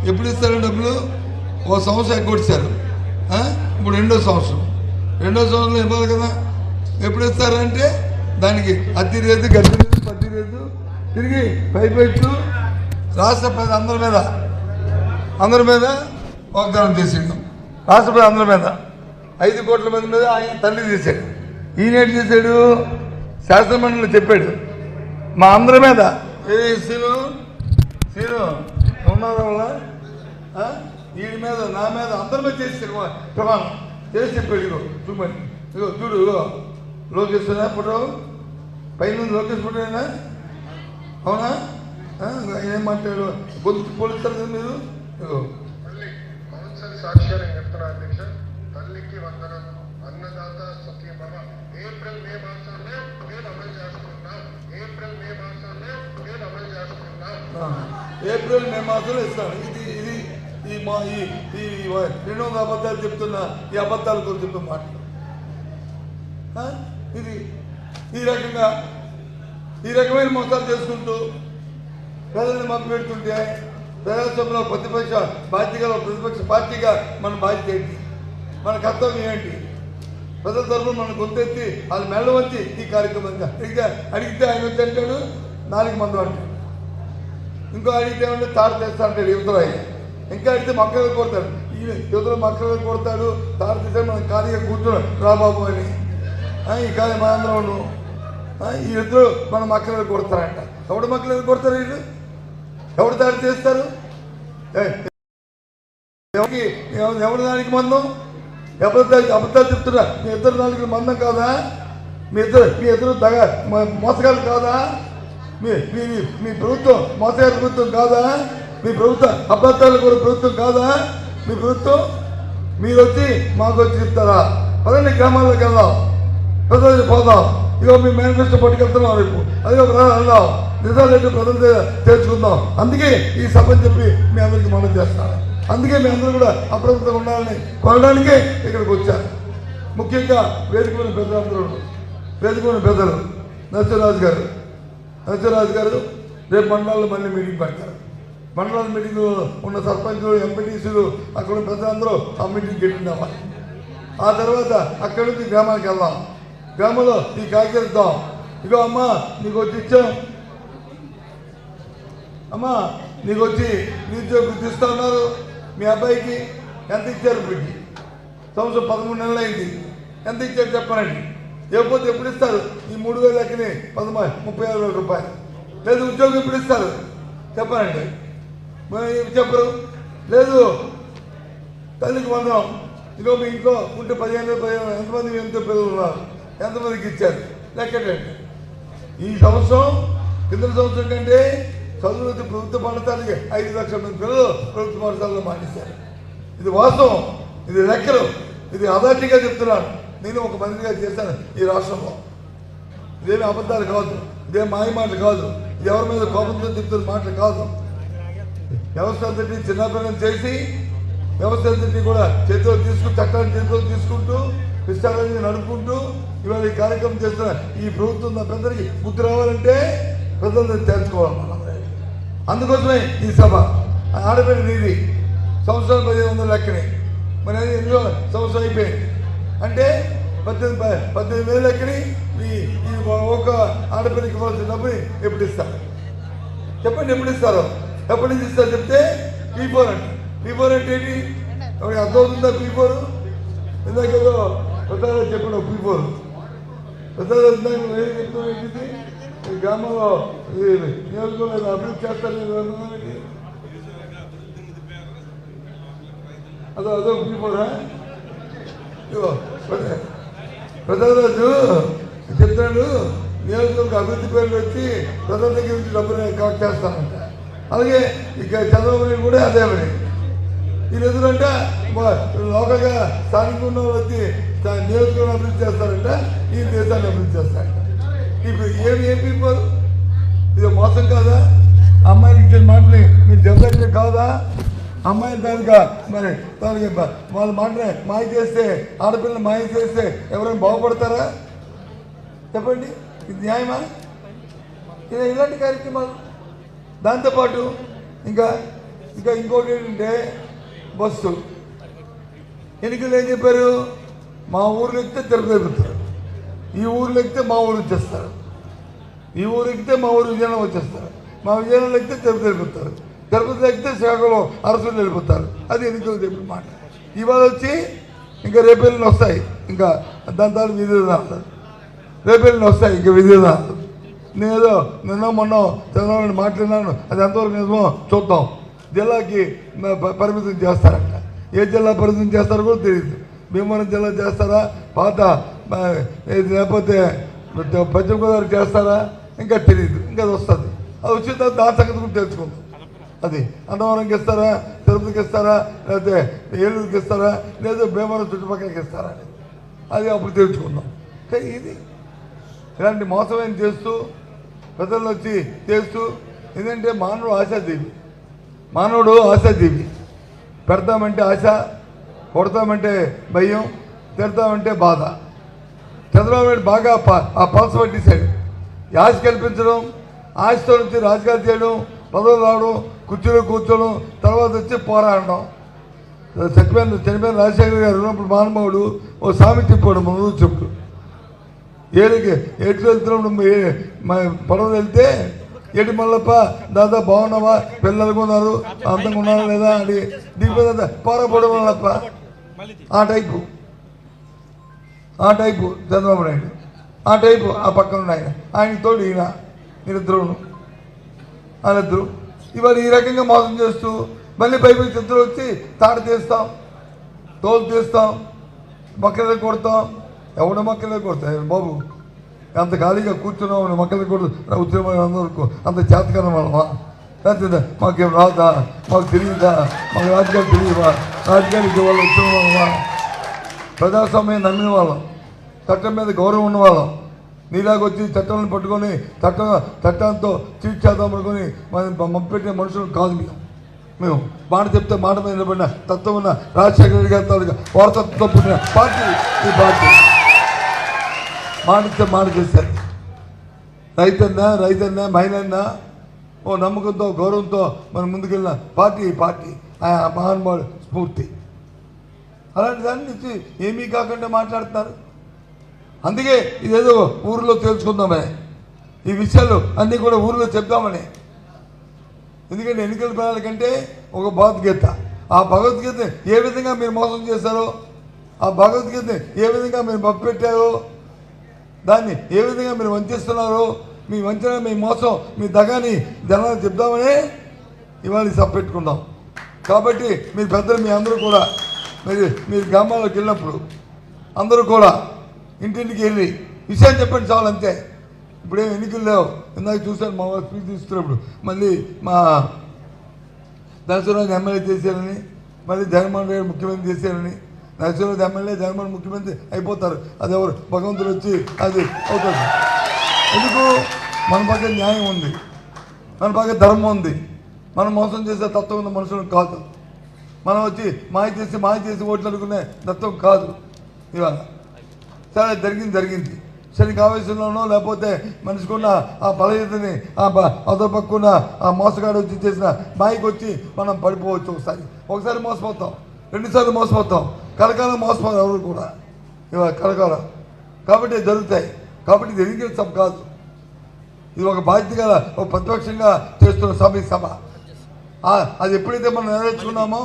ఎప్పుడు ఇస్తారు డబ్బులు? 1 సంవత్సరం ఎగ్గొట్టారు, ఇప్పుడు 2వ సంవత్సరంలో ఇవ్వాలి కదా. ఎప్పుడు ఇస్తారంటే దానికి అద్దె రేటు, గద్దె రేటు, పత్తి రేటు తిరిగి పైపెట్టు రాష్ట్ర ప్రజలు అందరి మీద వాగ్దానం చేసిండు. రాష్ట్ర ప్రజలు అందరి మీద 5 కోట్ల మంది మీద ఆయన తల్లి చేశాడు. ఈయనేటి చేశాడు, శాసనమండలిలో చెప్పాడు మా అందరి మీద. సీను ఉన్నారా వల్ల వీడి మీద నా మీద అందరి మీద చేసి ప్రమాణం చేసి చెప్పాడు. చూడు లోకేష్ ఫోటో పైన లోకేష్ ఫోటో అయినా అవునా? ఏం మాట్లాడు గొంతు పోలుస్తారు కదా మీరు. సాక్ష్యాన్ని చెప్తున్నా అధ్యక్ష. తల్లికి వందనం, అన్నదాత సత్యభవ. ఏప్రిల్ మే మాసాల్లో మేము అమలు చేసుకున్నాం. ఏప్రిల్ మే మాసంలో ఇస్తాను. ఇది 200 అబద్ధాలు చెప్తున్నా ఈ అబద్ధాల గురించి చెప్పే మాట. ఇది ఈ రకమైన మోసాలు చేసుకుంటూ ప్రజల్ని మభ్య పెడుతుంటే ప్రజాస్వామ్యంలో ప్రతిపక్ష పార్టీగా మన బాధ్యత ఏంటి, మన కర్తవ్యం ఏంటి? ప్రజల తరఫున మనం గొంతెత్తి వాళ్ళు మెళ్ళ వచ్చి ఈ కార్యక్రమంగా అడిగితే ఆయన వచ్చి అంటాడు 4 మంది అంటాడు, ఇంకో అడిగితే ఏమంటే తాడు తెస్తా అంటాడు యువతలో. ఆయన ఇంకా అడిగితే మక్కలు కొడతాడు, యువతలో మక్కలు కొడతాడు. తాడు తెస్తే మనం ఖాళీగా కూర్చున్నాడు రాబాబు అని. ఈ ఖాళీ మనందరం ఈ ఇద్దరు మన మక్కలు కొడతారంట. ఎవడు మక్కలు కొడతారు వీళ్ళు? ఎవడు దాడి చేస్తారు? ఎవరి దానికి మందం? అబద్ధాలు చెప్తున్నా మీ ఇద్దరు దానికి మందం కాదా? మీ ఇద్దరు మోసగాళ్ళు కాదా? మీ ప్రభుత్వం మోసగారి ప్రభుత్వం కాదా? మీ ప్రభుత్వం అబద్ధాలు కూడా ప్రభుత్వం కాదా? మీ ప్రభుత్వం మీరు వచ్చి మాకు వచ్చి చెప్తారా? పదండి గ్రామాల్లోకి వెళ్దాం, ప్రజలు పోదాం. ఇగో మీ మేనిఫెస్టో పట్టుకెళ్తున్నాం, రేపు అది ఒక వెళ్దాం, నిజాలు ప్రజలు తెలుసుకుందాం. అందుకే ఈ సభని చెప్పి మీ అందరికీ మనం చేస్తాను. అందుకే మీ అందరూ కూడా అప్రమత్తంగా ఉండాలని కొనడానికే ఇక్కడికి వచ్చారు. ముఖ్యంగా వేదిక మీద పెద్దలు నరసింహరాజు గారు రేపు మండలాల్లో మళ్ళీ మీటింగ్ పెడతారు. మండలాల మీటింగ్లో ఉన్న సర్పంచులు, ఎంపీటీసీలు, అక్కడ ఉన్న ప్రజలందరూ ఆ మీటింగ్ గెట్టిందామా. ఆ తర్వాత అక్కడి నుంచి గ్రామానికి వెళ్దాం, గ్రామంలో ఈ కాగితాలు ఇద్దాం. ఇగో అమ్మా నీకు వచ్చి ఇచ్చాం, అమ్మా నీకు వచ్చి నిరుద్యోగ వృత్తి ఇస్తా ఉన్నారు. మీ అబ్బాయికి ఎంత ఇచ్చారు? ఇప్పటికి సంవత్సరం 13 నెలలు అయింది. ఎంత ఇచ్చారు చెప్పనండి. లేకపోతే ఎప్పుడు ఇస్తారు ఈ 3,000 లెక్కని 36,000 రూపాయలు? లేదు ఉద్యోగం ఎప్పుడు ఇస్తారు చెప్పండి, చెప్పరు. లేదు తల్లికి వందనం, ఇదిగో మీ ఇంట్లో ఉంటే 15,000 ఎంతమంది ఎంతో పిల్లలు ఉన్నారు, ఎంతమందికి ఇచ్చారు లెక్కటండి. ఈ సంవత్సరం కింద సంవత్సరం కంటే చదువు ప్రభుత్వ పాఠశాలకి 5 లక్షల మంది పిల్లలు ప్రభుత్వ పాఠశాలలో మానేశారు. ఇది వాస్తవం, ఇది లెక్కలు, ఇది అథారిటీగా చెప్తున్నాను. నేను ఒక మంత్రిగా చేశాను ఈ రాష్ట్రంలో. ఇదేమి అబద్ధాలు కాదు, ఇదేం మాయ మాటలు కాదు, ఇది ఎవరి మీద కోపంతో చెప్తున్న మాటలు కాదు. వ్యవస్థ అంతటి చిన్నపిల్లలు చేసి వ్యవస్థ అంతటి కూడా చేతిలో తీసుకుని చట్టాన్ని చేతిలో తీసుకుంటూ విస్తారాన్ని నడుపుకుంటూ ఇవాళ ఈ కార్యక్రమం చేస్తున్న ఈ ప్రభుత్వం పెద్దరికి బుద్ధి రావాలంటే ప్రజలను తెలుసుకోవాలి మనం. అందుకోసమే ఈ సభ. ఆడపిల్ల నీది సంవత్సరం 1,500 లెక్కని, మరి అది ఎన్నో సంవత్సరం అయిపోయింది అంటే 18,000 లెక్కని ఈ ఒక ఆడపిల్లకి ఇవ్వాల్సిన డబ్బుని ఎప్పుడు ఇస్తారు చెప్పండి? ఎప్పుడు ఇస్తారో, ఎప్పటి నుంచి ఇస్తారు చెప్తే P4 అండి. P4 అంటే ఏంటి? ఎవరికి అర్థమవుతుందా? P4 ఇందాకేదో పెద్దగా చెప్పాడు. P4 పెద్దగా చెప్తున్నా ఈ గ్రామంలో నియోజకవర్గంలో అభివృద్ధి చేస్తారు. అదో P4 ప్రజారాజు చెప్తాడు, నియోజకవర్గ అభివృద్ధి పేర్లు వచ్చి ప్రజల దగ్గర నుంచి డబ్బులు కలెక్ట్ చేస్తానంట. అలాగే ఇక చంద్రబాబు కూడా అదే పని. వీళ్ళు ఎదురంటే లోకల్గా స్థానికంగా ఉన్న వాళ్ళు వచ్చి నియోజకవర్గం అభివృద్ధి చేస్తారంట, ఈ దేశాన్ని అభివృద్ధి చేస్తారంట. ఇప్పుడు ఏం P4? ఇది మోసం కాదా? అమ్మాయికి ఇచ్చిన మాటని మీరు చెప్తే కాదా? అమ్మాయి దానిగా మరి దానికి వాళ్ళ మాటనే మాయ చేస్తే, ఆడపిల్లని మాయ చేస్తే ఎవరైనా బాగుపడతారా చెప్పండి? ఇది న్యాయమా? ఇలాంటి కార్యక్రమాలు. దాంతోపాటు ఇంకా ఇంకోటి ఏంటంటే బస్సు ఎన్నికలు ఏం చెప్పారు? మా ఊర్లో ఎక్కితే తిరుపతి ఎక్కుతారు, ఈ ఊర్లో ఎక్కితే మా ఊరు వచ్చేస్తారు, ఈ ఊరు ఎక్కితే మా ఊరు విజయనగరం వచ్చేస్తారు, మా విజయనగరంలో ఎక్కితే తిరుపతి వెళ్ళిపోతారు, తిరుపతిలో ఎక్కితే శ్రీకాకుళం అరసులు వెళ్ళిపోతారు. అది ఎన్నికలు చెప్పిన మాట. ఇవాళ వచ్చి ఇంకా రేపెళ్ళిన వస్తాయి, ఇంకా దాని తర్వాత విధి విధానాలు రేపెళ్ళిన వస్తాయి, ఇంకా విధి విధానాలు. నేనేదో నిన్న మొన్న చంద్రబాబు మాట్లాడినాను, అది ఎంతవరకు నిజమో చూద్దాం. జిల్లాకి పరిమితం చేస్తారంట. ఏ జిల్లా పరిమితం చేస్తారో కూడా తెలియదు. భీమవరం జిల్లా చేస్తారా, పాత లేకపోతే పశ్చిమ గోదావరి చేస్తారా ఇంకా తెలియదు. ఇంకా అది వస్తుంది. అది వచ్చిన తర్వాత దాని సంగతి కూడా తెలుసుకుందాం. అది అన్నవరంకి ఇస్తారా, తిరుపతికి ఇస్తారా, లేకపోతే ఏలూరుకి ఇస్తారా, లేదా భీమవరం చుట్టుపక్కలకి ఇస్తారా అని అది అప్పుడు తెలుసుకుందాం. కానీ ఇది ఇలాంటి మోసమైన చేస్తూ ప్రజలు వచ్చి చేస్తూ, ఎందుకంటే మానవుడు ఆశాజీవి, మానవుడు ఆశాజీవి. పెడతామంటే ఆశ, కొడతామంటే భయం, తిడతామంటే బాధ. చంద్రబాబు నాయుడు బాగా ఆ పల్స్ పట్టేశాడు. ఆశ కల్పించడం, ఆశతో నుంచి రాజకీయాలు చేయడం, పదవులు రావడం, కుర్చీలో కూర్చోవడం, తర్వాత వచ్చి పోరాడడం. చనిపోయిన రాజశేఖర గారు ఉన్నప్పుడు మహానుభావుడు ఓ సామెత చెప్పాడు, మన చెప్పుడు. ఏట్లు వెళ్తున్నప్పుడు పడవలు వెళ్తే ఏటి మల్లప్ప దాదా బాగున్నావా, పిల్లలు ఉన్నారు, అందంగా ఉన్నారా లేదా అని దిగిపోదా పోరాపోవడం మల్లప్ప. ఆ టైపు చంద్రబాబు నాయుడు, ఆ టైపు ఆ పక్కన ఆయన, ఆయన తోడు ఈయన, వీరిద్దరును వాళ్ళిద్దరు. ఇవాళ ఈ రకంగా మోసం చేస్తూ మళ్ళీ పైపై చిత్రం వచ్చి తాట తీస్తాం, తోలు తీస్తాం, మొక్కలు కొడతాం. ఎవడ మొక్కలే కొడతాయి బాబు? అంత ఖాళీగా కూర్చున్నాం, మొక్కలు కొడుతూ ఉద్యమం అందరికీ అంత చేతకన వాళ్ళమా? లేకపోతే మాకేం రాదా, మాకు తెలియదా, మాకు రాజకీయాలు తెలియవా, రాజకీయాలకి వాళ్ళు వచ్చిన వాళ్ళమా? ప్రజాస్వామ్యం నమ్మిన వాళ్ళం, చట్టం మీద గౌరవం ఉన్నవాళ్ళం. నీలాగా వచ్చి చట్టాలను పట్టుకొని చట్టంతో చీట్ చేద్దాం అనుకొని మప్పెట్టిన మనుషులు కాదు మేము. మాట చెప్తే మాట మీద నిలబడిన తత్వం ఉన్న రాజశేఖర రెడ్డి గారి తాలూకా వారసత్వంతో పుట్టిన పార్టీ ఈ పార్టీ. మాట ఇస్తే మాట చేశారు. రైతన్నా మహిళన్నా ఓ నమ్మకంతో గౌరవంతో మనం ముందుకెళ్ళిన పార్టీ ఈ పార్టీ, ఆ మహానుభావుడు స్ఫూర్తి. అలాంటి దాన్ని నుంచి ఏమీ కాకుండా మాట్లాడుతున్నారు. అందుకే ఇదేదో ఊరిలో తెలుసుకుందామని, ఈ విషయాలు అన్నీ కూడా ఊరిలో చెప్దామని. ఎందుకంటే ఎన్నికల ప్రణాళికంటే ఒక భగవద్గీత, ఆ భగవద్గీత ఏ విధంగా మీరు మోసం చేశారో, ఆ భగవద్గీతని ఏ విధంగా మీరు మప్పెట్టారో దాన్ని ఏ విధంగా మీరు వంచిస్తున్నారో, మీ వంచన, మీ మోసం, మీ దగాని జనాలు చెప్దామని ఇవాళ సభ పెట్టుకుందాం. కాబట్టి మీరు పెద్దలు, మీ అందరూ కూడా మీరు గ్రామాల్లోకి వెళ్ళినప్పుడు అందరూ కూడా ఇంటింటికి వెళ్ళి విషయం చెప్పండి చాలు, అంతే. ఇప్పుడేం ఎన్నికలు లేవు. ఇందాక చూశాను మా వాళ్ళు స్పీచ్ ఇస్తున్నప్పుడు మళ్ళీ మా నరసింహరాజు ఎమ్మెల్యే చేశారని, మళ్ళీ జగన్మోహన్ రెడ్డి ముఖ్యమంత్రి చేశారని. నరసింహరాజు ఎమ్మెల్యే, జగన్మోహన్ ముఖ్యమంత్రి అయిపోతారు. అది ఎవరు భగవంతుడు వచ్చి అది అవుతుంది. ఎందుకు? మన పక్కన న్యాయం ఉంది, మన పక్కన ధర్మం ఉంది. మనం మోసం చేసే తత్వం ఉన్న మనుషులు కాదు. మనం వచ్చి మాయ చేసి ఓట్లు అనుకునే తత్వం కాదు. ఇవాళ సరే జరిగింది శనికి ఆవేశంలోనో లేకపోతే మనిషికున్న ఆ బలహీనతని, అదొక పక్కున్న ఆ మోసగాడు వచ్చి చేసిన మాయకు వచ్చి మనం పడిపోవచ్చు. ఒకసారి మోసపోతాం, 2 సార్లు మోసపోతాం, కలకాలం మోసపోతాం ఎవరు కూడా ఇవాళ కలకాలం. కాబట్టి జరుగుతాయి. కాబట్టి ఇది ఎన్నికల సభ కాదు, ఇది ఒక బాధ్యత గల ఒక ప్రతిపక్షంగా చేస్తున్న సభ. ఈ సభ అది ఎప్పుడైతే మనం నెరవేర్చుకున్నామో,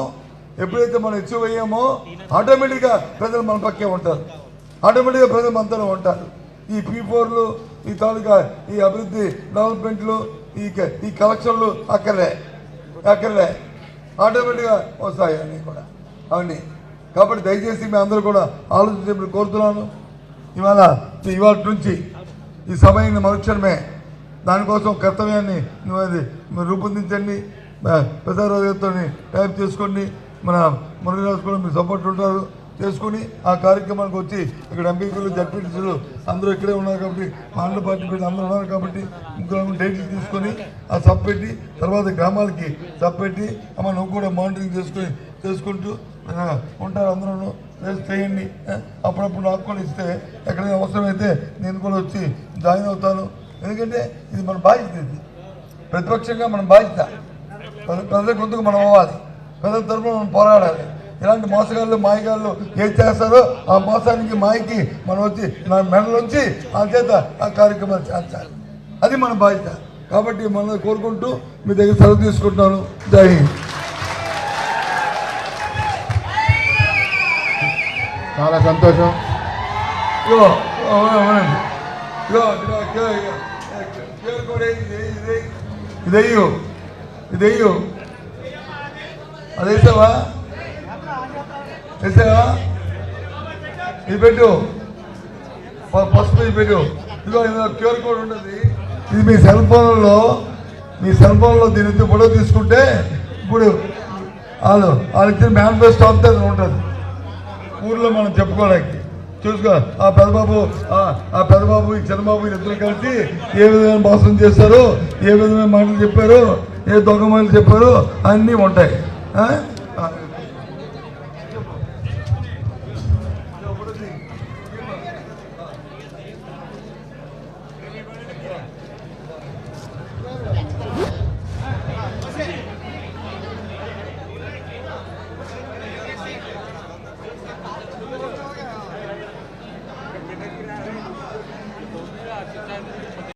ఎప్పుడైతే మనం అచీవ్ అయ్యామో ఆటోమేటిక్గా ప్రజలు మన పక్కే ఉంటారు, ఆటోమేటిక్గా ప్రజలు మనతో ఉంటారు. ఈ P4లు, ఈ తాలూకా ఈ అభివృద్ధి డెవలప్మెంట్లు, ఈ కలెక్షన్లు అక్కర్లే ఆటోమేటిక్గా వస్తాయి అన్నీ కూడా అవన్నీ. కాబట్టి దయచేసి మీ అందరూ కూడా ఆలోచించి కోరుతున్నాను. ఇవాళ నుంచి ఈ సభ అయిన మరుక్షణమే దానికోసం కర్తవ్యాన్ని రూపొందించండి. ప్రజారోగ్యంతో టైప్ చేసుకోండి. మన మురళీరాజు కూడా మీరు సపోర్ట్ ఉంటారు చేసుకుని ఆ కార్యక్రమానికి వచ్చి ఇక్కడ ఎంపీలు, జడ్పీటీసీలు అందరూ ఇక్కడే ఉన్నారు కాబట్టి, మండల పార్టీ పెట్టి అందరూ ఉన్నారు కాబట్టి ముగ్గురు డేట్లు తీసుకొని ఆ సభ పెట్టి తర్వాత గ్రామాలకి సభ పెట్టి నువ్వు కూడా మానిటరింగ్ చేసుకుంటూ ఉంటారు. అందరూ చేయండి. అప్పుడప్పుడు నాకు కూడా ఇస్తే ఎక్కడైనా అవసరమైతే నేను కూడా వచ్చి జాయిన్ అవుతాను. ఎందుకంటే ఇది మన బాధ్యత, ఇది ప్రతిపక్షంగా మన బాధ్యత. ప్రజల గొంతుకు మనం అవ్వాలి, ప్రజల తరఫున మనం పోరాడాలి. ఇలాంటి మోసగాళ్ళు, మాయగాళ్ళు ఏం చేస్తారో ఆ మోసానికి, మాయకి మనం వచ్చి మెడలోంచి ఆ చేత ఆ కార్యక్రమాలు చేర్చాలి. అది మన బాధ్యత. కాబట్టి మనం కోరుకుంటూ మీ దగ్గర సెలవు తీసుకుంటున్నాను. జై హింద్. చాలా సంతోషం. ఇదయ్యో అదేసావా ఇది పెట్టు, పసుపు ఇది పెట్టు. ఇదిగో ఇందులో క్యూఆర్ కోడ్ ఉంటుంది. ఇది మీ సెల్ ఫోన్లో దీని ఫోటో తీసుకుంటే ఇప్పుడు వాళ్ళు ఇచ్చిన మేనిఫెస్టో అంతా ఉంటుంది ఊర్లో మనం చెప్పుకోవడానికి. చూసుకో ఆ పెద్దబాబు ఈ చిన్నబాబు ఇద్దరు కలిసి ఏ విధమైన మోసం చేశారో, ఏ విధమైన మాటలు చెప్పారో, ఏ దొంగ మాటలు చెప్పారో అన్నీ ఉంటాయి.